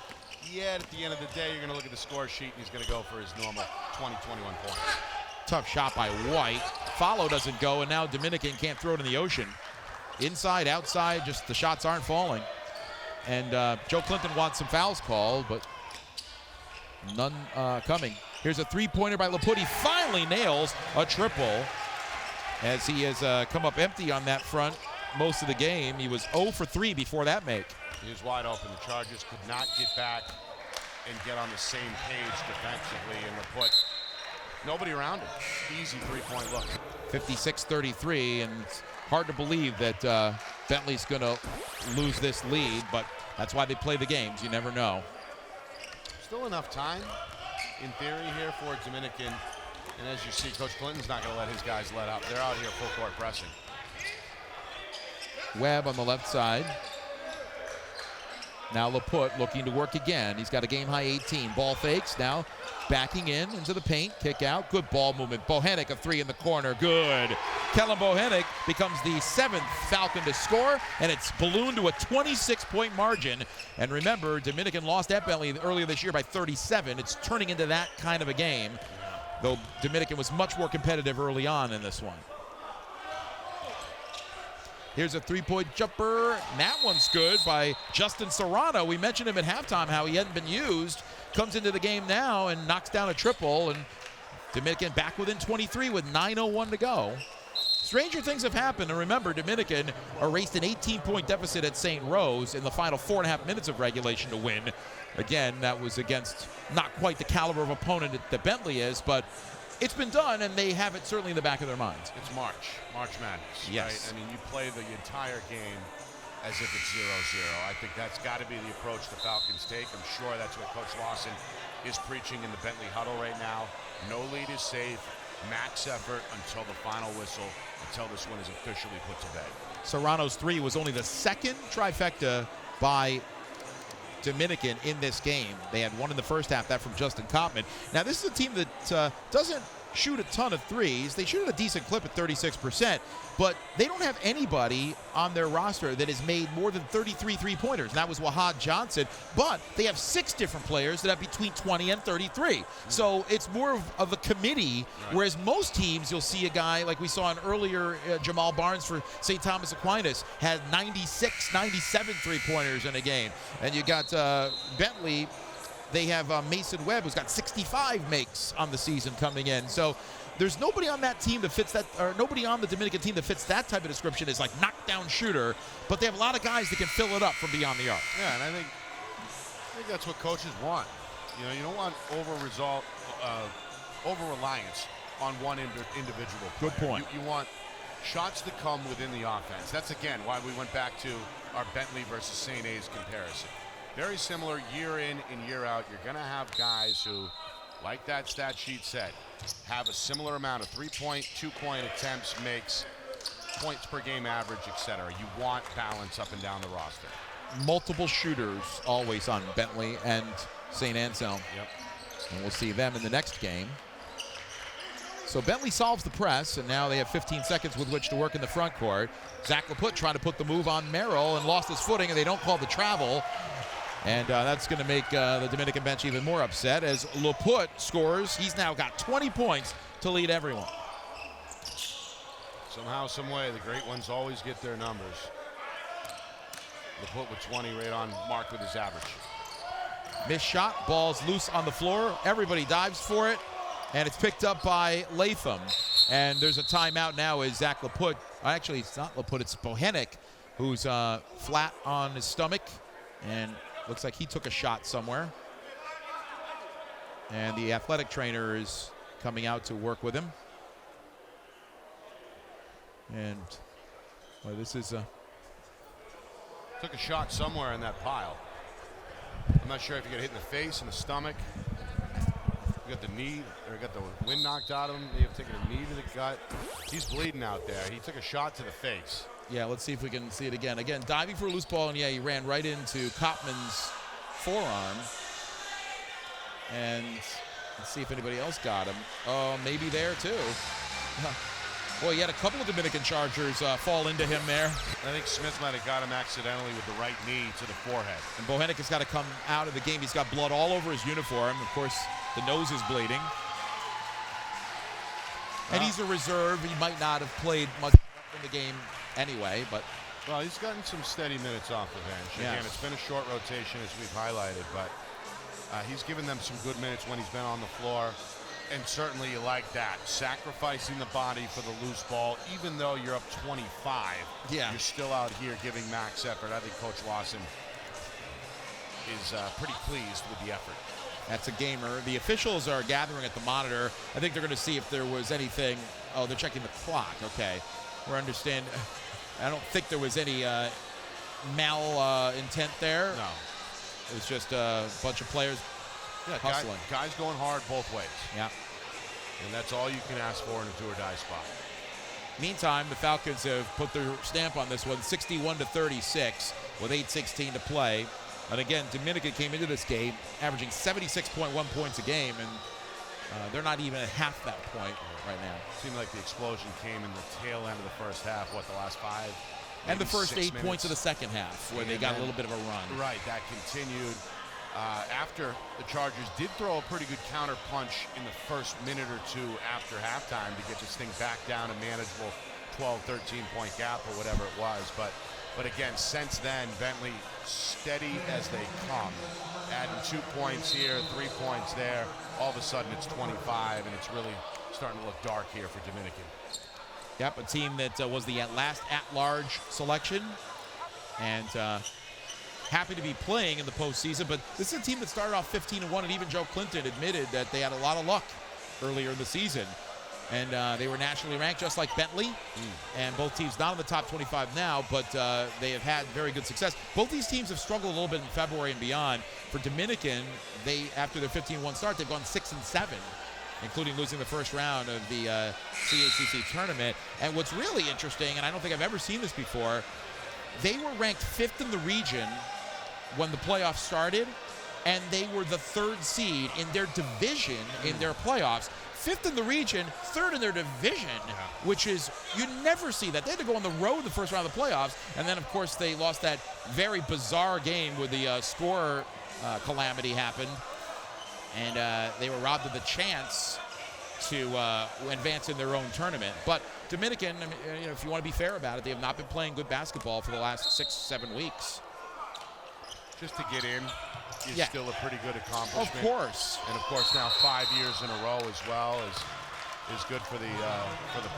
yet, at the end of the day, you're going to look at the score sheet, and he's going to go for his normal 20, 21 points. Tough shot by White. Follow doesn't go, and now Dominican can't throw it in the ocean. Inside, outside, just the shots aren't falling. And Joe Clinton wants some fouls called, but none coming. Here's a three-pointer by LaPute. He finally nails a triple as he has come up empty on that front most of the game. He was 0 for 3 before that make. He was wide open. The Chargers could not get back and get on the same page defensively, and LaPute, nobody around him. Easy three-point look. 56-33, and it's hard to believe that Bentley's going to lose this lead, but that's why they play the games. You never know. Still enough time, in theory, here for Dominican. And as you see, Coach Clinton's not going to let his guys let up. They're out here full-court pressing. Webb on the left side. Now LaPute looking to work again. He's got a game-high 18. Ball fakes, now backing into the paint. Kick out, good ball movement. Bohanec, a three in the corner, good. Kellen Bohanec becomes the 7th Falcon to score, and it's ballooned to a 26-point margin. And remember, Dominican lost at Bentley earlier this year by 37. It's turning into that kind of a game, though Dominican was much more competitive early on in this one. Here's a three-point jumper. And that one's good by Justin Serrano. We mentioned him at halftime, how he hadn't been used. Comes into the game now and knocks down a triple. And Dominican back within 23 with 9:01 to go. Stranger things have happened. And remember, Dominican erased an 18-point deficit at St. Rose in the final 4.5 minutes of regulation to win. Again, that was against not quite the caliber of opponent that Bentley is, but it's been done, and they have it certainly in the back of their minds. It's March Madness. Yes. Right? I mean, you play the entire game as if it's 0-0. I think that's got to be the approach the Falcons take. I'm sure that's what Coach Lawson is preaching in the Bentley huddle right now. No lead is safe. Max effort until the final whistle, until this one is officially put to bed. Serrano's three was only the second trifecta by Dominican in this game. They had one in the first half, that from Justin Kopman. Now, this is a team that doesn't shoot a ton of threes. They shoot at a decent clip at 36%, but they don't have anybody on their roster that has made more than 33 three-pointers, and that was Wahad Johnson, but they have 6 different players that have between 20 and 33. So it's more of a committee, whereas most teams, you'll see a guy like we saw in earlier, Jamal Barnes for St. Thomas Aquinas had 96, 97 three-pointers in a game. And you got Bentley. They have Mason Webb, who's got 65 makes on the season coming in. So there's nobody on that team that fits that, or nobody on the Dominican team that fits that type of description as like knockdown shooter, but they have a lot of guys that can fill it up from beyond the arc. Yeah, and I think that's what coaches want. You know, you don't want over-reliance on one individual player. Good point. You want shots that come within the offense. That's, again, why we went back to our Bentley versus St. A's comparison. Very similar year in and year out. You're going to have guys who, like that stat sheet said, have a similar amount of 3-point, 2-point attempts, makes, points per game average, etc. You want balance up and down the roster. Multiple shooters always on Bentley and St. Anselm. Yep. And we'll see them in the next game. So Bentley solves the press, and now they have 15 seconds with which to work in the front court. Zach LaPute trying to put the move on Merrill and lost his footing, and they don't call the travel. And that's going to make the Dominican bench even more upset as LaPute scores. He's now got 20 points to lead everyone. Somehow, some way, the great ones always get their numbers. LaPute with 20 right on mark with his average. Missed shot, ball's loose on the floor. Everybody dives for it, and it's picked up by Latham. And there's a timeout now as Zach LaPute, actually it's not LaPute, it's Bohanec, who's flat on his stomach, and looks like he took a shot somewhere. And the athletic trainer is coming out to work with him. And well, this is took a shot somewhere in that pile. I'm not sure if he got hit in the face, in the stomach. He got the knee, or got the wind knocked out of him. They have taken a knee to the gut. He's bleeding out there. He took a shot to the face. Yeah, let's see if we can see it again. Again, diving for a loose ball, and yeah, he ran right into Kopman's forearm. And let's see if anybody else got him. Oh, maybe there too. Boy, he had a couple of Dominican Chargers fall into him there. I think Smith might have got him accidentally with the right knee to the forehead. And Bohanec has got to come out of the game. He's got blood all over his uniform. Of course, the nose is bleeding. And he's a reserve. He might not have played much in the game anyway, but... Well, he's gotten some steady minutes off the bench. Yes. Again, it's been a short rotation, as we've highlighted, but he's given them some good minutes when he's been on the floor. And certainly you like that. Sacrificing the body for the loose ball, even though you're up 25, yeah, you're still out here giving max effort. I think Coach Lawson is pretty pleased with the effort. That's a gamer. The officials are gathering at the monitor. I think they're going to see if there was anything. Oh, they're checking the clock. Okay. We're understand. I don't think there was any intent there. No. It was just a bunch of players hustling. Guys going hard both ways. Yeah. And that's all you can ask for in a do-or-die spot. Meantime, the Falcons have put their stamp on this one, 61-36, with 8:16 to play. And again, Dominican came into this game averaging 76.1 points a game, and they're not even at half that point right now. Seemed like the explosion came in the tail end of the first half, the last 5? And the first 8 minutes. points of the second half, where they got a little bit of a run. Right, that continued. After the Chargers did throw a pretty good counter punch in the first minute or two after halftime to get this thing back down a manageable 12, 13-point gap or whatever it was. But again, since then, Bentley steady as they come. Adding 2 points here, 3 points there. All of a sudden, it's 25, and it's really starting to look dark here for Dominican. Yep, a team that was the last at-large selection. And happy to be playing in the postseason, but this is a team that started off 15-1, and even Joe Clinton admitted that they had a lot of luck earlier in the season. And they were nationally ranked just like Bentley, and both teams not in the top 25 now, but they have had very good success. Both these teams have struggled a little bit in February and beyond. For Dominican, they after their 15-1 start, they've gone 6-7, including losing the first round of the CACC tournament. And what's really interesting, and I don't think I've ever seen this before, they were ranked 5th in the region when the playoffs started, and they were the 3rd seed in their division in their playoffs. 5th in the region, 3rd in their division, which is, you never see that. They had to go on the road the first round of the playoffs, and then, of course, they lost that very bizarre game where the score calamity happened, and they were robbed of the chance to advance in their own tournament. But Dominican, I mean, if you want to be fair about it, they have not been playing good basketball for the last 6-7 weeks. Just to get in is still a pretty good accomplishment. Of course. And of course now 5 years in a row as well is good for the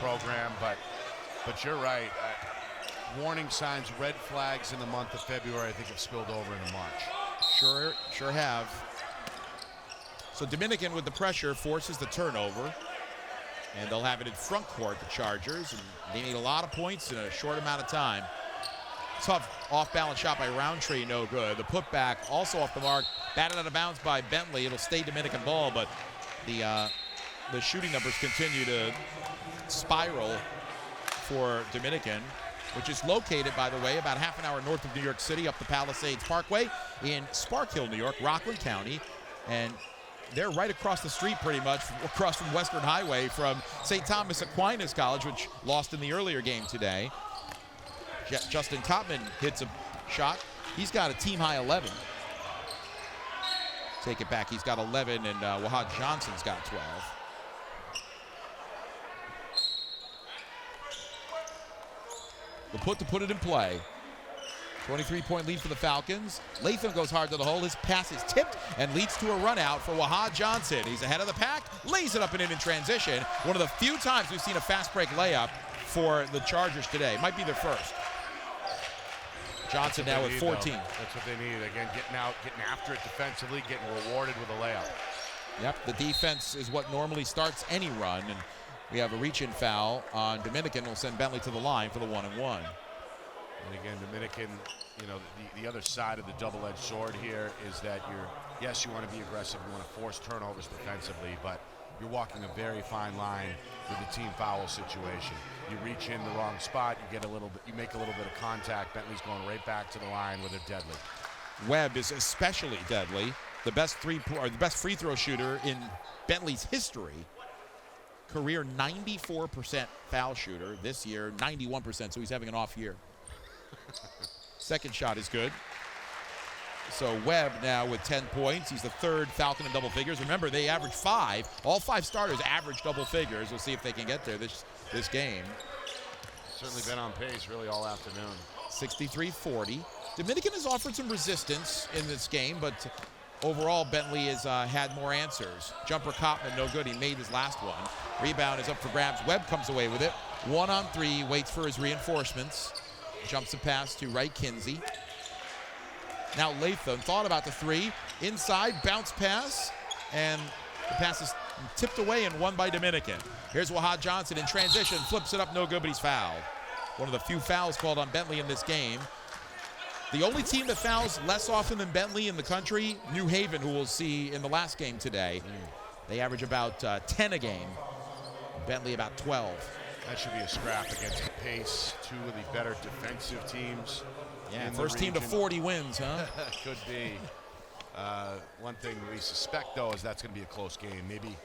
program. But you're right. Warning signs, red flags in the month of February, I think, have spilled over into March. Sure have. So Dominican, with the pressure, forces the turnover. And they'll have it in front court, the Chargers. And they need a lot of points in a short amount of time. Tough off-balance shot by Roundtree, no good. The putback also off the mark, batted out of bounds by Bentley. It'll stay Dominican ball, but the shooting numbers continue to spiral for Dominican, which is located, by the way, about half an hour north of New York City, up the Palisades Parkway in Spark Hill, New York, Rockland County. And they're right across the street, pretty much, across from Western Highway from St. Thomas Aquinas College, which lost in the earlier game today. Justin Kopman hits a shot. He's got a team-high 11. Take it back. He's got 11, and Wahad Johnson's got 12. The put to put it in play. 23-point lead for the Falcons. Latham goes hard to the hole. His pass is tipped and leads to a run out for Wahad Johnson. He's ahead of the pack, lays it up and in transition. One of the few times we've seen a fast break layup for the Chargers today. Might be their first. Johnson now with 14. That's what they need. Again, getting out, getting after it defensively, getting rewarded with a layup. Yep, the defense is what normally starts any run, and we have a reach-in foul on Dominican. Will send Bentley to the line for the 1-and-1. And again, Dominican, you know, the other side of the double-edged sword here is that yes, you want to be aggressive, you want to force turnovers defensively, but you're walking a very fine line with the team foul situation. You reach in the wrong spot, you make a little bit of contact. Bentley's going right back to the line where they're deadly. Webb is especially deadly. The best free throw shooter in Bentley's history. Career 94% foul shooter. This year, 91%, so he's having an off year. Second shot is good. So Webb now with 10 points. He's the third Falcon in double figures. Remember, they average 5. All 5 starters average double figures. We'll see if they can get there this game. Certainly been on pace really all afternoon. 63-40. Dominican has offered some resistance in this game, but overall, Bentley has had more answers. Jumper Koppman, no good. He made his last one. Rebound is up for grabs. Webb comes away with it. 1-on-3, waits for his reinforcements. Jumps a pass to Wright Kinsey. Now Latham thought about the 3. Inside, bounce pass, and the pass is tipped away and won by Dominican. Here's Wahad Johnson in transition, flips it up, no good, but he's fouled. One of the few fouls called on Bentley in this game. The only team that fouls less often than Bentley in the country, New Haven, who we'll see in the last game today. They average about 10 a game. Bentley about 12. That should be a scrap against the pace. 2 of the better defensive teams. Yeah, first team to 40 wins, huh? Could be. One thing we suspect, though, is that's going to be a close game. Maybe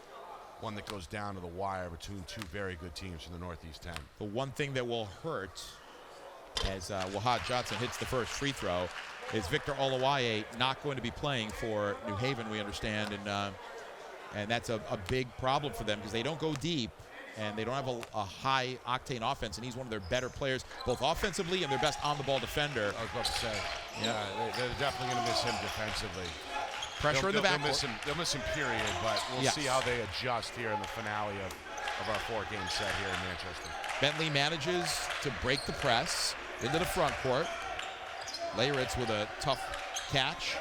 one that goes down to the wire between 2 very good teams from the Northeast 10. The one thing that will hurt as Wahad Johnson hits the first free throw is Victor Olawaye not going to be playing for New Haven, we understand, and that's a big problem for them because they don't go deep and they don't have a high-octane offense, and he's one of their better players, both offensively and their best on-the-ball defender. I was about to say, yeah, they're definitely going to miss him defensively. Pressure in the backcourt. They'll miss him, period, but we'll see how they adjust here in the finale of our 4-game set here in Manchester. Bentley manages to break the press into the front court. Leyritz with a tough catch.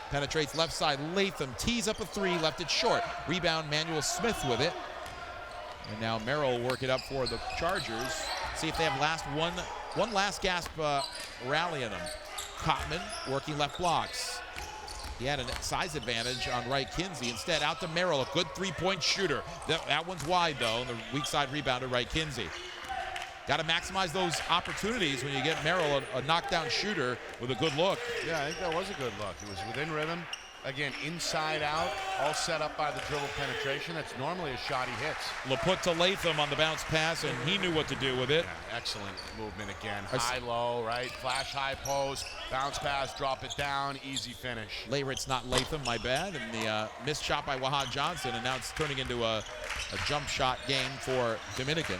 Penetrates left side. Latham tees up a 3, left it short. Rebound, Manuel Smith with it. And now Merrill will work it up for the Chargers. See if they have one last gasp rally in them. Kottman working left blocks. He had a size advantage on Wright Kinsey. Instead, out to Merrill, a good 3-point shooter. That one's wide, though, and the weak side rebound to Wright Kinsey. Got to maximize those opportunities when you get Merrill, a knockdown shooter with a good look. Yeah, I think that was a good look. It was within rhythm. Again, inside out, all set up by the dribble penetration. That's normally a shot he hits. LaPut to Latham on the bounce pass, and he knew what to do with it. Yeah, excellent movement again. High-low, right? Flash high post, bounce pass, drop it down, easy finish. Leyritz, not Latham, my bad. And the missed shot by Wahad Johnson, and now it's turning into a jump shot game for Dominican.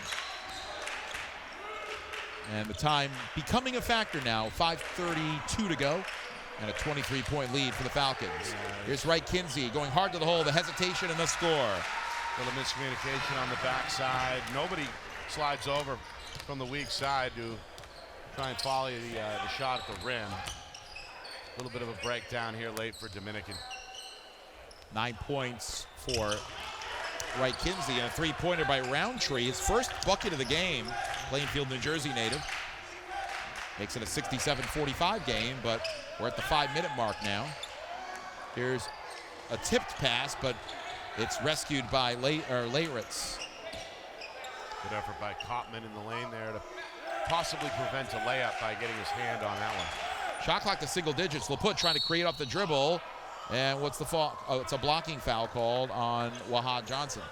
And the time becoming a factor now, 5:32 to go, and a 23-point lead for the Falcons. Here's Wright Kinsey going hard to the hole, the hesitation and the score. Little miscommunication on the backside. Nobody slides over from the weak side to try and follow the shot at the rim. A little bit of a breakdown here late for Dominican. 9 points for Wright Kinsey and a 3-pointer by Roundtree. His first bucket of the game. Plainfield, New Jersey native. Makes it a 67-45 game, but we're at the 5-minute mark now. Here's a tipped pass, but it's rescued by Leyritz. Good effort by Kottman in the lane there to possibly prevent a layup by getting his hand on that one. Shot clock to single digits. LaPut trying to create off the dribble. And what's the foul? Oh, it's a blocking foul called on Wahad Johnson.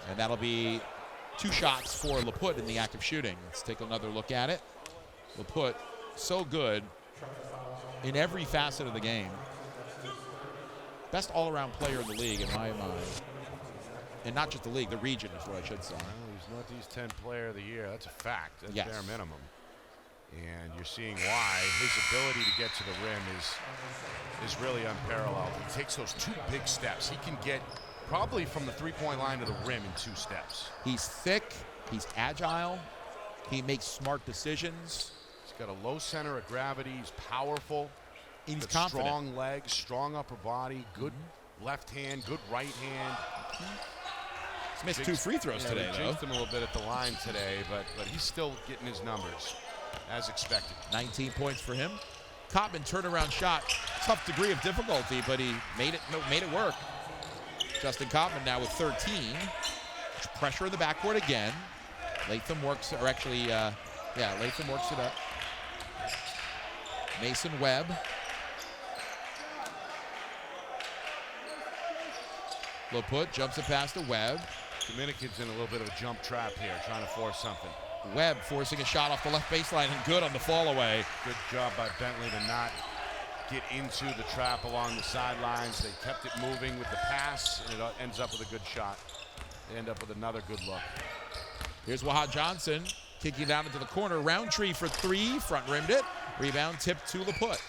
And that'll be 2 shots for LaPut in the act of shooting. Let's take another look at it. LaPut, so good in every facet of the game. Best all-around player in the league, in my mind. And not just the league, the region is what I should say. Well, he's Northeast 10 Player of the Year. That's a fact. That's bare minimum. And you're seeing why his ability to get to the rim is really unparalleled. He takes those 2 big steps. He can get probably from the 3-point line to the rim in 2 steps. He's thick. He's agile. He makes smart decisions. He's got a low center of gravity. He's powerful. He's confident. Strong legs, strong upper body, good left hand, good right hand. He's missed 2 free throws today, though. Jinxed him a little bit at the line today, but he's still getting his numbers, as expected. 19 points for him. Cotman turnaround shot, tough degree of difficulty, but he made it work. Justin Cotman now with 13. Pressure in the backcourt again. Latham works, or actually, Latham works it up. Mason Webb. LaPut jumps it past to Webb. Dominican's in a little bit of a jump trap here, trying to force something. Webb forcing a shot off the left baseline and good on the fall away. Good job by Bentley to not get into the trap along the sidelines. They kept it moving with the pass, and it ends up with a good shot. They end up with another good look. Here's Wahad Johnson kicking down into the corner. Roundtree for 3, front rimmed it. Rebound tipped to LaPut.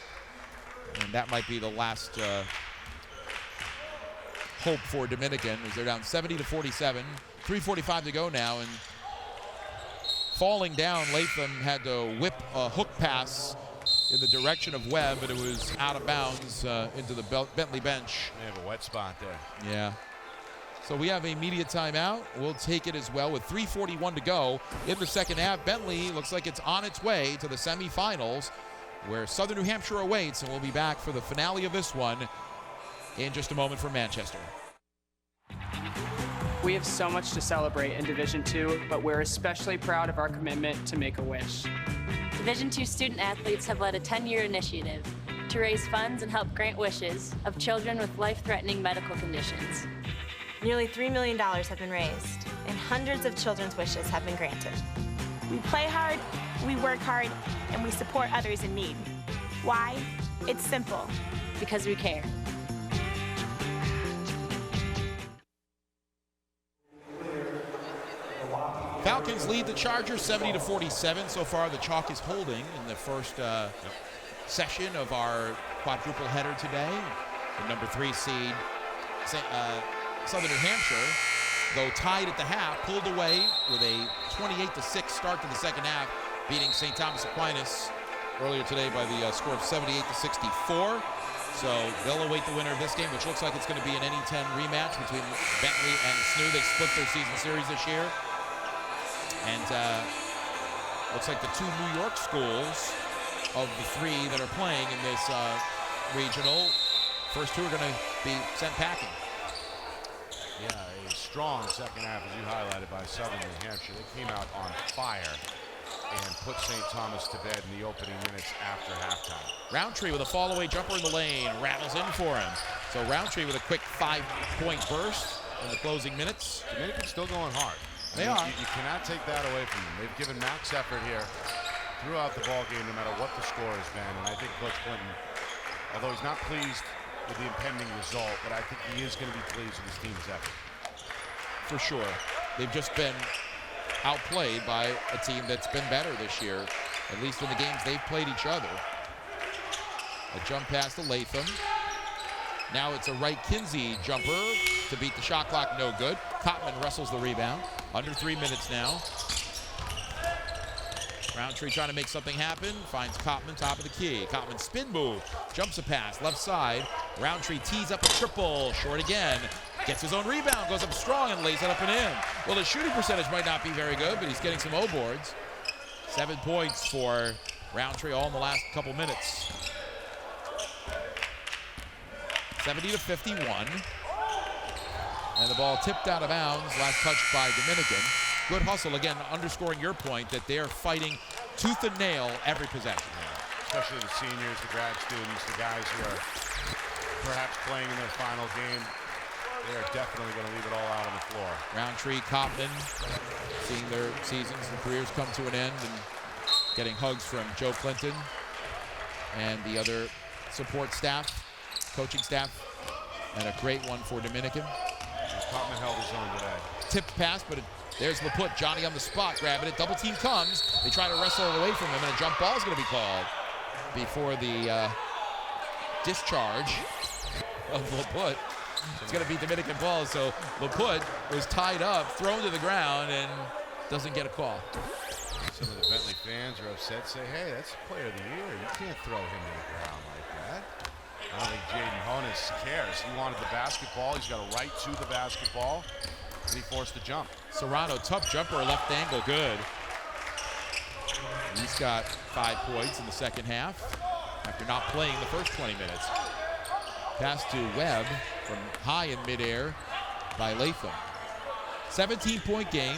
And that might be the last hope for Dominican, as they're down 70-47. 3:45 to go now, and falling down, Latham had to whip a hook pass in the direction of Webb, but it was out of bounds into the Bentley bench. They have a wet spot there. Yeah. So we have a media timeout. We'll take it as well with 3:41 to go in the second half. Bentley looks like it's on its way to the semifinals, where Southern New Hampshire awaits, and we'll be back for the finale of this one in just a moment from Manchester. We have so much to celebrate in Division II, but we're especially proud of our commitment to Make-A-Wish. Division II student athletes have led a 10-year initiative to raise funds and help grant wishes of children with life-threatening medical conditions. Nearly $3 million have been raised, and hundreds of children's wishes have been granted. We play hard, we work hard, and we support others in need. Why? It's simple. Because we care. Falcons lead the Chargers 70-47. So far, the chalk is holding in the first session of our quadruple header today. The number 3 seed, Southern New Hampshire, though tied at the half, pulled away with a 28-6 start to the second half, beating St. Thomas Aquinas earlier today by the score of 78-64. So they'll await the winner of this game, which looks like it's going to be an NE10 rematch between Bentley and SNU. They split their season series this year. And looks like the 2 New York schools of the 3 that are playing in this regional, first 2 are going to be sent packing. Yeah, a strong second half, as you highlighted, by Southern New Hampshire. They came out on fire and put St. Thomas to bed in the opening minutes after halftime. Roundtree with a fall-away jumper in the lane, rattles in for him. So Roundtree with a quick 5-point burst in the closing minutes. Dominican's still going hard. They are. You cannot take that away from them. They've given max effort here throughout the ball game, no matter what the score has been. And I think Coach Clinton, although he's not pleased with the impending result, but I think he is going to be pleased with his team's effort. For sure. They've just been outplayed by a team that's been better this year, at least in the games they've played each other. A jump pass to Latham. Now it's a Wright Kinsey jumper to beat the shot clock, no good. Cotman wrestles the rebound. Under 3 minutes now. Roundtree trying to make something happen. Finds Cotman, top of the key. Cotman spin move. Jumps a pass, left side. Roundtree tees up a triple. Short again. Gets his own rebound, goes up strong and lays it up and in. Well, his shooting percentage might not be very good, but he's getting some O-boards. 7 points for Roundtree all in the last couple minutes. 70-51. And the ball tipped out of bounds, last touch by Dominican. Good hustle, again, underscoring your point that they're fighting tooth and nail every possession. Especially the seniors, the grad students, the guys who are perhaps playing in their final game. They are definitely going to leave it all out on the floor. Roundtree, Cotman, seeing their seasons and careers come to an end and getting hugs from Joe Clinton and the other support staff, coaching staff, and a great one for Dominican. Cotman held his own today. Tipped pass, but there's LaPut. Johnny on the spot, grabbing it. Double team comes. They try to wrestle it away from him, and a jump ball is going to be called before the discharge of LaPut. It's going to be Dominican ball, so LaPut was tied up, thrown to the ground, and doesn't get a call. Some of the Bentley fans are upset, say, hey, that's player of the year. You can't throw him to the ground like that. I don't think Jaden Honus cares. He wanted the basketball. He's got a right to the basketball. and he forced the jump. Serrano, tough jumper, left angle, good. He's got 5 points in the second half after not playing the first 20 minutes. Pass to Webb from high in midair by Latham. 17-point game.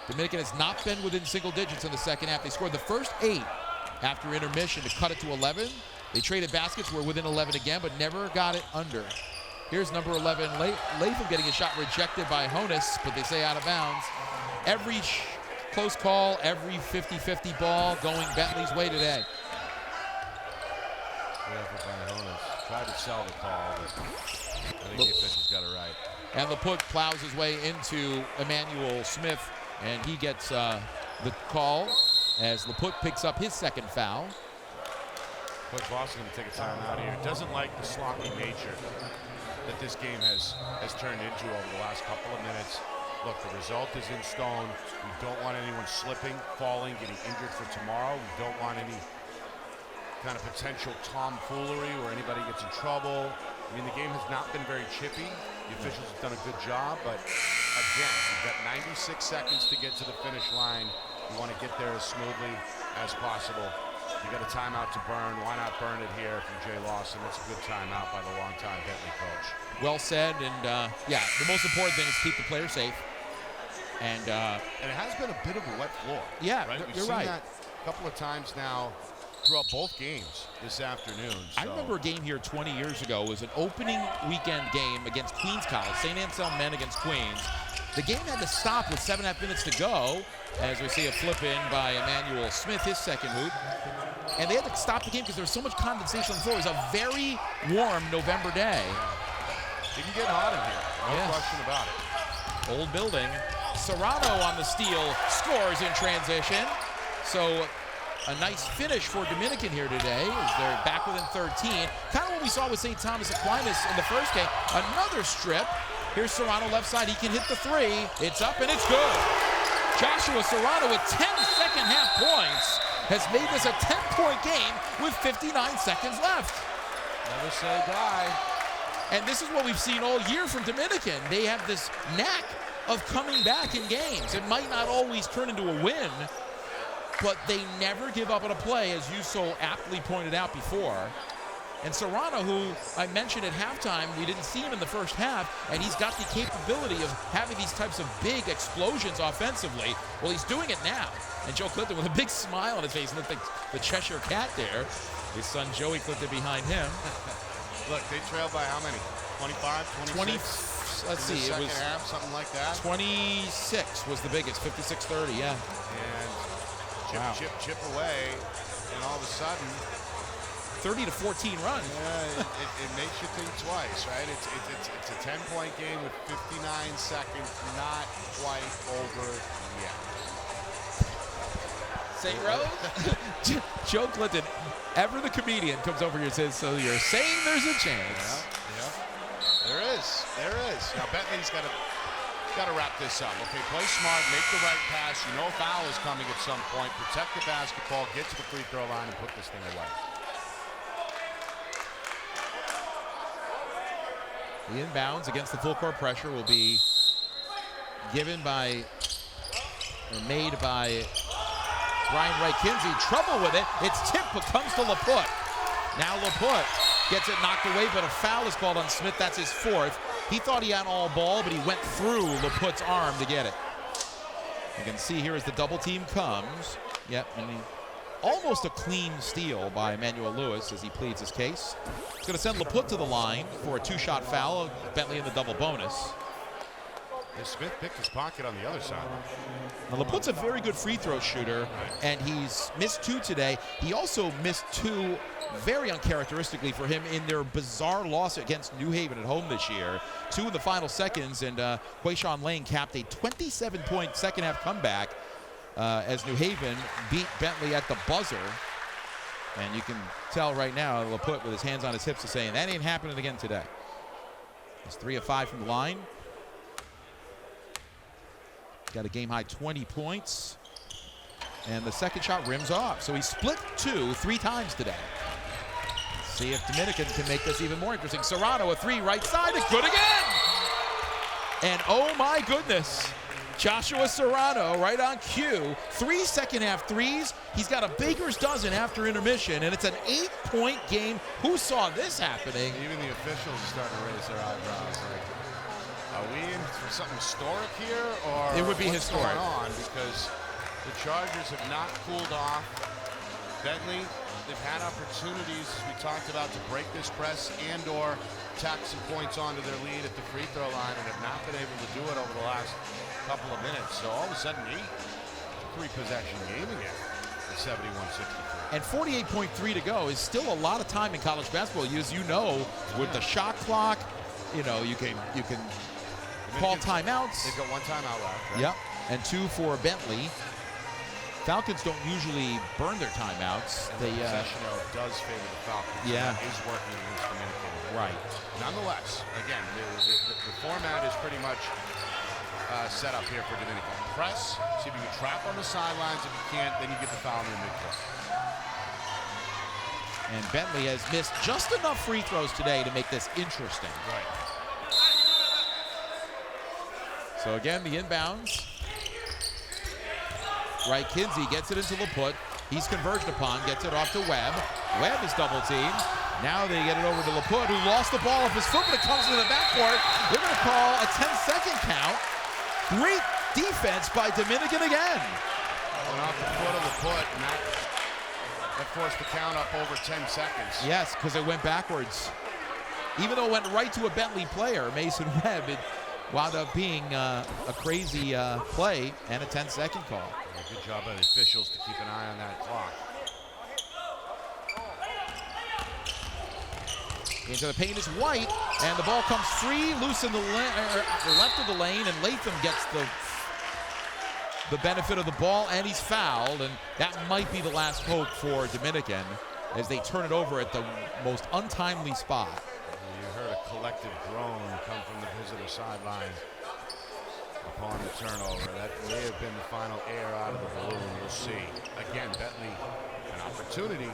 Dominican has not been within single digits in the second half. They scored the first 8 after intermission to cut it to 11. They traded baskets, were within 11 again, but never got it under. Here's number 11, Latham getting a shot rejected by Honus, but they say out of bounds. Every close call, every 50-50 ball going Bentley's way today. Tried to sell the call, but I think the officials got it right. And LaPute plows his way into Emmanuel Smith, and he gets the call as LaPute picks up his second foul. Coach Voss is going to take a timeout here. Doesn't like the sloppy nature that this game has turned into over the last couple of minutes. Look, the result is in stone. We don't want anyone slipping, falling, getting injured for tomorrow. We don't want any kind of potential tomfoolery where anybody gets in trouble. I mean, the game has not been very chippy. The officials have done a good job, but again, you've got 96 seconds to get to the finish line. You want to get there as smoothly as possible. You got a timeout to burn. Why not burn it here from Jay Lawson? That's a good timeout by the longtime Bentley coach. Well said, and yeah, the most important thing is keep the player safe. And it has been a bit of a wet floor. Yeah, right? you're right. We've seen that a couple of times now throughout both games this afternoon. So. I remember a game here 20 years ago. It was an opening weekend game against Queens College, St. Anselm men against Queens. The game had to stop with 7.5 minutes to go, as we see a flip in by Emmanuel Smith, his second hoop. And they had to stop the game because there was so much condensation on the floor. It was a very warm November day. It can get hot in here, no question about it. Old building. Serrano on the steal, scores in transition. So a nice finish for Dominican here today as they're back within 13. Kind of what we saw with St. Thomas Aquinas in the first game. Another strip. Here's Serrano left side. He can hit the 3. It's up and it's good. Joshua Serrano with 10 second half points has made this a 10-point game with 59 seconds left. Never say die. And this is what we've seen all year from Dominican. They have this knack of coming back in games. It might not always turn into a win, but they never give up on a play, as you so aptly pointed out before. And Serrano, who I mentioned at halftime, we didn't see him in the first half, and he's got the capability of having these types of big explosions offensively. Well, he's doing it now. And Joe Clifton with a big smile on his face, looked like the Cheshire Cat there. His son Joey Clifton behind him. Look, they trailed by how many? 25, 26? Let's see, it was half, something like that. 26 was the biggest, 56-30, yeah. And chip away, and all of a sudden, 30 to 14 run. Yeah, it makes you think twice, right? It's a 10-point game with 59 seconds, not quite over yet. St. Rose? Joe Clinton, ever the comedian, comes over here and says, so you're saying there's a chance. Yeah. There is. Now Bentley's got to wrap this up. Okay, play smart, make the right pass. You know a foul is coming at some point. Protect the basketball, get to the free throw line, and put this thing away. The inbounds against the full court pressure will be given by, or made by Brian Wright Kinsey. Trouble with it. It's tipped, but comes to LaPute. Now LaPute gets it knocked away, but a foul is called on Smith. That's his 4th. He thought he had all ball, but he went through LaPute's arm to get it. You can see here as the double team comes. Yep, and almost a clean steal by Emmanuel Lewis as he pleads his case. He's going to send LaPute to the line for a 2-shot foul. Bentley in the double bonus. Smith picked his pocket on the other side. Now, LaPute's a very good free throw shooter, and he's missed 2 today. He also missed 2 very uncharacteristically for him in their bizarre loss against New Haven at home this year. 2 in the final seconds, and Quayshawn Lane capped a 27-point second-half comeback as New Haven beat Bentley at the buzzer. And you can tell right now, LaPute with his hands on his hips is saying, that ain't happening again today. He's 3 of 5 from the line. Got a game-high 20 points. And the second shot rims off. So he split 2 3 times today. See if Dominican can make this even more interesting. Serrano, a 3 right side, it's good again! And oh my goodness, Joshua Serrano right on cue. 3 second-half threes. He's got a baker's dozen after intermission, and it's an 8-point game. Who saw this happening? Even the officials are starting to raise their eyebrows. Like, are we in for something historic here, or it would be what's historic going on? Because the Chargers have not cooled off. Bentley, they've had opportunities, as we talked about, to break this press and/or tack some points onto their lead at the free throw line, and have not been able to do it over the last couple of minutes. So all of a sudden, it's a 3-possession game again at 71-63. And 48.3 to go is still a lot of time in college basketball. As you know, with the shot clock, you can call timeouts. They've got 1 timeout left. Right? Yep, and 2 for Bentley. Falcons don't usually burn their timeouts. And the possession does favor the Falcons. Yeah. That is working against Dominican. Right. Nonetheless, again, the format is pretty much set up here for Dominican. Press, see if you can trap on the sidelines. If you can't, then you get the foul in the midcourt. And Bentley has missed just enough free throws today to make this interesting. Right. So again, the inbounds. Right, Kinsey gets it into LaPut. He's converged upon, gets it off to Webb. Webb is double teamed. Now they get it over to LaPut, who lost the ball off his foot, but it comes into the backcourt. They're going to call a 10-second count. Great defense by Dominican again. Going off the foot of LaPut, and that forced the count up over 10 seconds. Yes, because it went backwards. Even though it went right to a Bentley player, Mason Webb, it wound up being a crazy play and a 10-second call. Good job by the officials to keep an eye on that clock. Into the paint is White, and the ball comes free, loose in the left of the lane, and Latham gets the benefit of the ball, and he's fouled, and that might be the last hope for Dominican as they turn it over at the most untimely spot. You heard a collective groan come from the visitor sideline upon the turnover. That may have been the final air out of the balloon. We'll see. Again, Bentley, an opportunity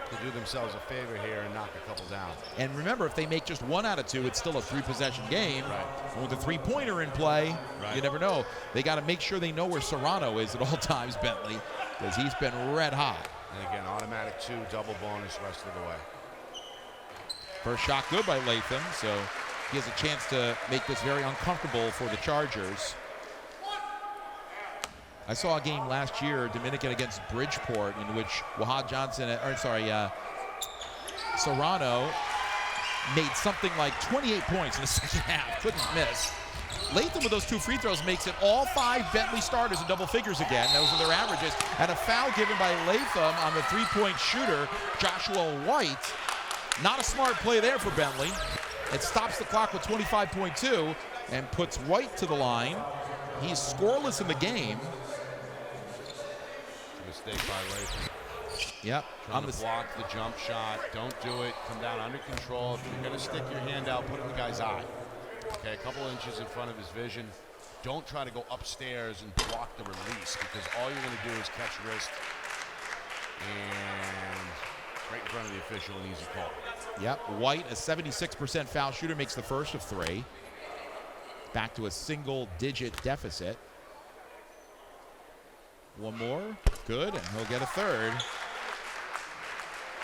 to do themselves a favor here and knock a couple down. And remember, if they make just 1 out of 2, it's still a 3-possession game. Right. And with a 3-pointer in play, you never know. They got to make sure they know where Serrano is at all times, Bentley, because he's been red hot. And again, automatic 2, double bonus rest of the way. First shot good by Latham, so he has a chance to make this very uncomfortable for the Chargers. I saw a game last year, Dominican against Bridgeport, in which Serrano made something like 28 points in the second half. Couldn't miss. Latham with those 2 free throws makes it all 5 Bentley starters in double figures again. Those are their averages. And a foul given by Latham on the 3-point shooter, Joshua White. Not a smart play there for Bentley. It stops the clock with 25.2 and puts White to the line. He's scoreless in the game. Mistake by Latham. Yep. Trying to block the jump shot. Don't do it. Come down under control. If you're going to stick your hand out, put it in the guy's eye. Okay, a couple inches in front of his vision. Don't try to go upstairs and block the release, because all you're going to do is catch wrist. And right in front of the official, an easy call. Yep, White, a 76% foul shooter, makes the first of 3. Back to a single-digit deficit. One more, good, and he'll get a third.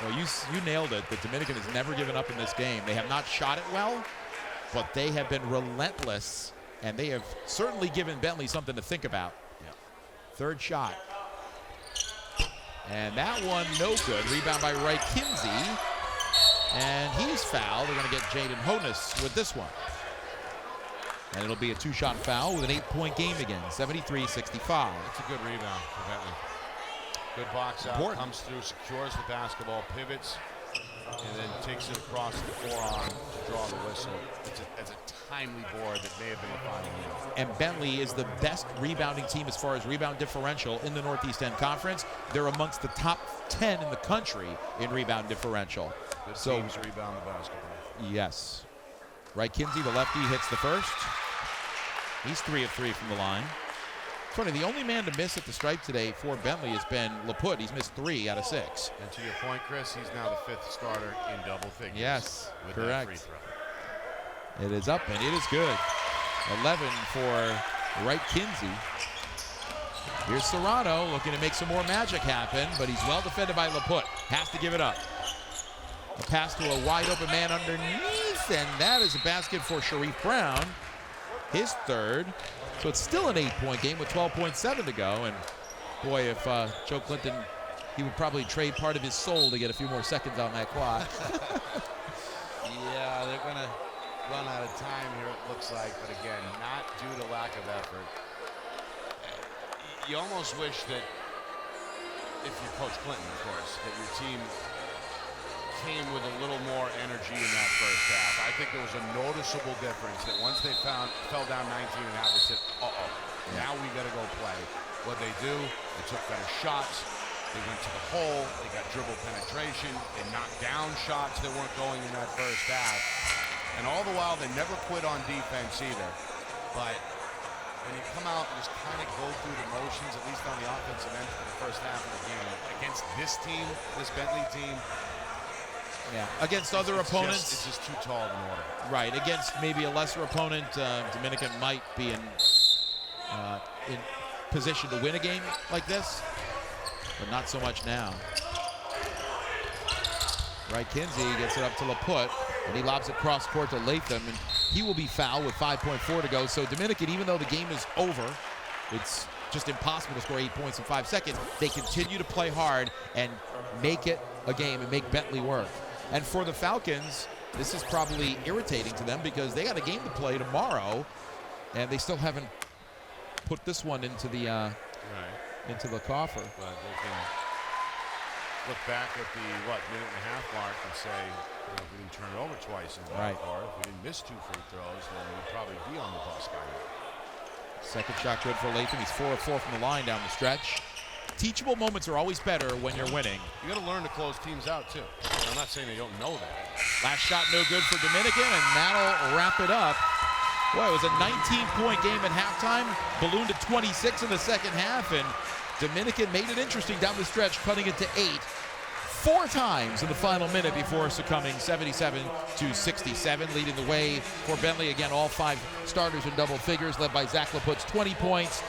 Well, you nailed it. The Dominican has never given up in this game. They have not shot it well, but they have been relentless, and they have certainly given Bentley something to think about. Yep. Third shot. And that one, no good. Rebound by Wright Kinsey. And he's fouled. They're going to get Jaden Honus with this one. And it'll be a 2-shot foul with an 8-point game again, 73-65. That's a good rebound for Bentley. Good box out, Important. comes through, secures the basketball, pivots, and then takes it across the forearm to draw the whistle. It's a timely board that may have been the final minute. And Bentley is the best rebounding team as far as rebound differential in the Northeast End Conference. They're amongst the top 10 in the country in rebound differential. Good teams rebound the basketball. Yes. Right, Kinsey, the lefty, hits the first. He's 3 of 3 from the line. It's funny, the only man to miss at the stripe today for Bentley has been LaPut. He's missed 3 out of 6. And to your point, Chris, he's now the 5th starter in double figures. Yes, with correct. That free throw. It is up and it is good. 11 for Wright Kinsey. Here's Serrano looking to make some more magic happen, but he's well defended by LaPut. Has to give it up. A pass to a wide open man underneath, and that is a basket for Sharif Brown, his third. So it's still an 8-point game with 12.7 to go. And boy, if Joe Clinton, he would probably trade part of his soul to get a few more seconds on that clock. Yeah, they're going to run out of time here, it looks like. But again, not due to lack of effort. You almost wish that, if you're Coach Clinton, of course, that your team came with a little more energy in that first half. I think there was a noticeable difference that once they fell down 19 and a half, they said, now we got to go play. What they do, they took better shots. They went to the hole. They got dribble penetration. They knocked down shots that weren't going in that first half. And all the while, they never quit on defense either. But when you come out and just kind of go through the motions, at least on the offensive end for the first half of the game, against this team, this Bentley team, yeah, against other opponents, it's just too tall of an order. Right, against maybe a lesser opponent, Dominican might be in position to win a game like this, but not so much now. Right, Kinsey gets it up to LaPut, and he lobs it cross court to Latham, and he will be fouled with 5.4 to go. So Dominican, even though the game is over, it's just impossible to score 8 points in 5 seconds. They continue to play hard and make it a game and make Bentley work. And for the Falcons, this is probably irritating to them because they got a game to play tomorrow, and they still haven't put this one into the into the coffer. But they can look back at the minute and a half mark and say, if we didn't turn it over twice in the quarter, if we didn't miss 2 free throws, then we'd probably be on the bus by now. Second shot good for Latham. He's 4 of 4 from the line down the stretch. Teachable moments are always better when you're winning. You got to learn to close teams out too. I'm not saying they don't know that. Last shot no good for Dominican, and that'll wrap it up. Boy, it was a 19-point game at halftime, ballooned to 26 in the second half, and Dominican made it interesting down the stretch, cutting it to 8. 4 times in the final minute before succumbing 77-67, leading the way for Bentley. Again, all 5 starters in double figures, led by Zach LaPut's 20 points,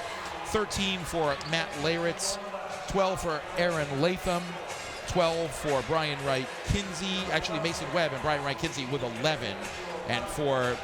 13 for Matt Laritz, 12 for Aaron Latham, 12 for Brian Wright Kinsey, actually Mason Webb and Brian Wright Kinsey with 11. And for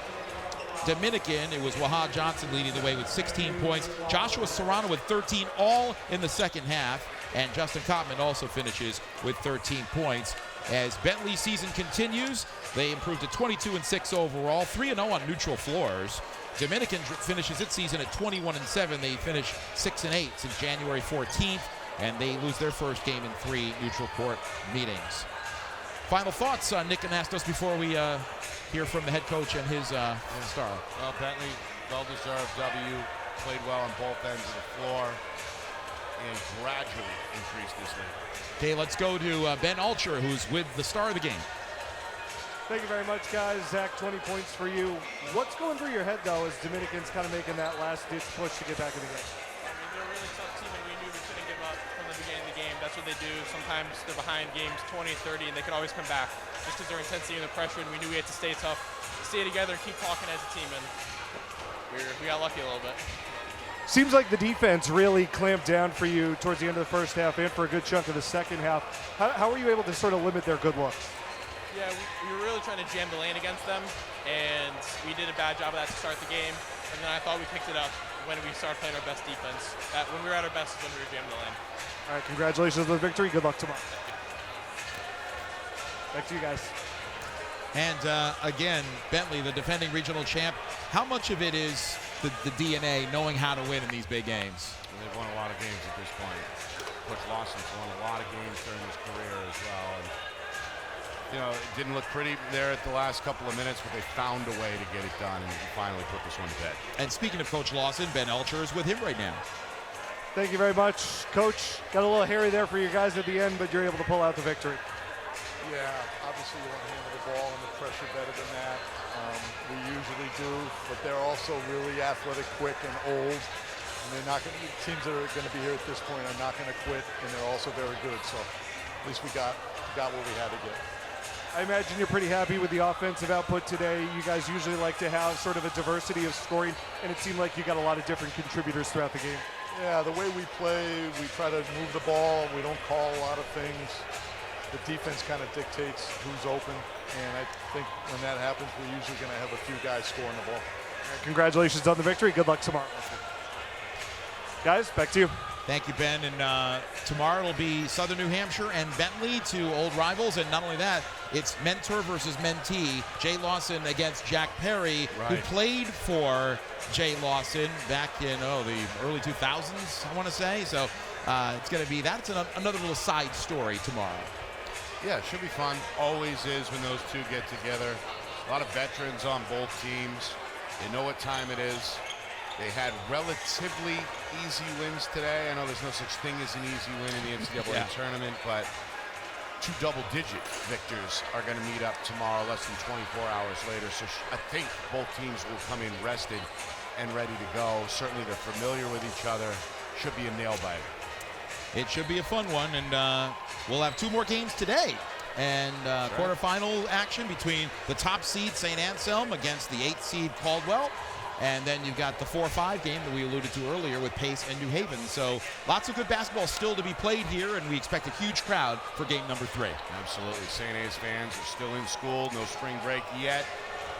Dominican, it was Wahad Johnson leading the way with 16 points. Joshua Serrano with 13, all in the second half. And Justin Kottman also finishes with 13 points. As Bentley's season continues, they improved to 22-6 overall, 3-0 on neutral floors. Dominican finishes its season at 21-7. They finish 6-8 since January 14th, and they lose their first game in 3 neutral court meetings. Final thoughts, Nick Anastos, before we hear from the head coach and his star. Well, Bentley, well-deserved W, played well on both ends of the floor, and gradually increased this lead. Okay, let's go to Ben Alcher, who's with the star of the game. Thank you very much, guys. Zach, 20 points for you. What's going through your head, though, as Dominicans kind of making that last-ditch push to get back in the game? I mean, they're a really tough team, and we knew we couldn't give up from the beginning of the game. That's what they do. Sometimes they're behind games 20 and 30, and they can always come back just because their intensity and the pressure, and we knew we had to stay tough, stay together, and keep talking as a team, and we got lucky a little bit. Seems like the defense really clamped down for you towards the end of the first half and for a good chunk of the second half. How were you able to sort of limit their good looks? Yeah, we were really trying to jam the lane against them, and we did a bad job of that to start the game. And then I thought we picked it up when we started playing our best defense. When we were at our best is when we were jamming the lane. All right, congratulations on the victory. Good luck tomorrow. Back to you guys. And again, Bentley, the defending regional champ, how much of it is the DNA, knowing how to win in these big games? They've won a lot of games at this point. Coach Lawson's won a lot of games during his career as well. And, you know, it didn't look pretty there at the last couple of minutes, but they found a way to get it done and finally put this one to bed. And speaking of Coach Lawson, Ben Elcher is with him right now. Thank you very much, Coach. Got a little hairy there for you guys at the end, but you're able to pull out the victory. Yeah, obviously you want to handle the ball and the pressure better than that. We usually do, but they're also really athletic, quick, and old. And they're not going to, teams that are going to be here at this point are not going to quit, and they're also very good. So at least we got what we had to get. I imagine you're pretty happy with the offensive output today. You guys usually like to have sort of a diversity of scoring, and it seemed like you got a lot of different contributors throughout the game. Yeah, the way we play, we try to move the ball. We don't call a lot of things. The defense kind of dictates who's open, and I think when that happens, we're usually going to have a few guys scoring the ball. Congratulations on the victory. Good luck tomorrow. Guys, back to you. Thank you, Ben. And tomorrow it'll be Southern New Hampshire and Bentley, two old rivals. And not only that, it's mentor versus mentee. Jay Lawson against Jack Perry, who played for Jay Lawson back in the early 2000s, I want to say. So it's going to be that's another little side story tomorrow. Yeah, it should be fun. Always is when those two get together. A lot of veterans on both teams. They know what time it is. They had relatively easy wins today. I know there's no such thing as an easy win in the NCAA tournament, but two double-digit victors are going to meet up tomorrow, less than 24 hours later. So I think both teams will come in rested and ready to go. Certainly they're familiar with each other. Should be a nail-biter. It should be a fun one, and we'll have two more games today. And quarterfinal action between the top seed St. Anselm against the 8th seed Caldwell. And then you've got the 4-5 game that we alluded to earlier with Pace and New Haven. So lots of good basketball still to be played here, and we expect a huge crowd for game number 3. Absolutely. St. A's fans are still in school. No spring break yet.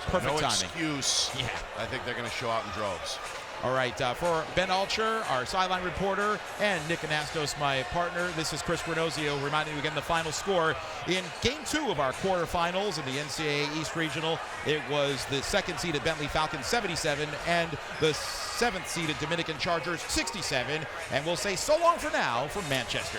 So Perfect no timing. Excuse. Yeah. I think they're going to show out in droves. All right, for Ben Alcher, our sideline reporter, and Nick Anastos, my partner, this is Chris Granozio reminding you again the final score in Game 2 of our quarterfinals in the NCAA East Regional. It was the 2nd-seeded Bentley Falcons 77 and the 7th-seeded Dominican Chargers 67. And we'll say so long for now from Manchester.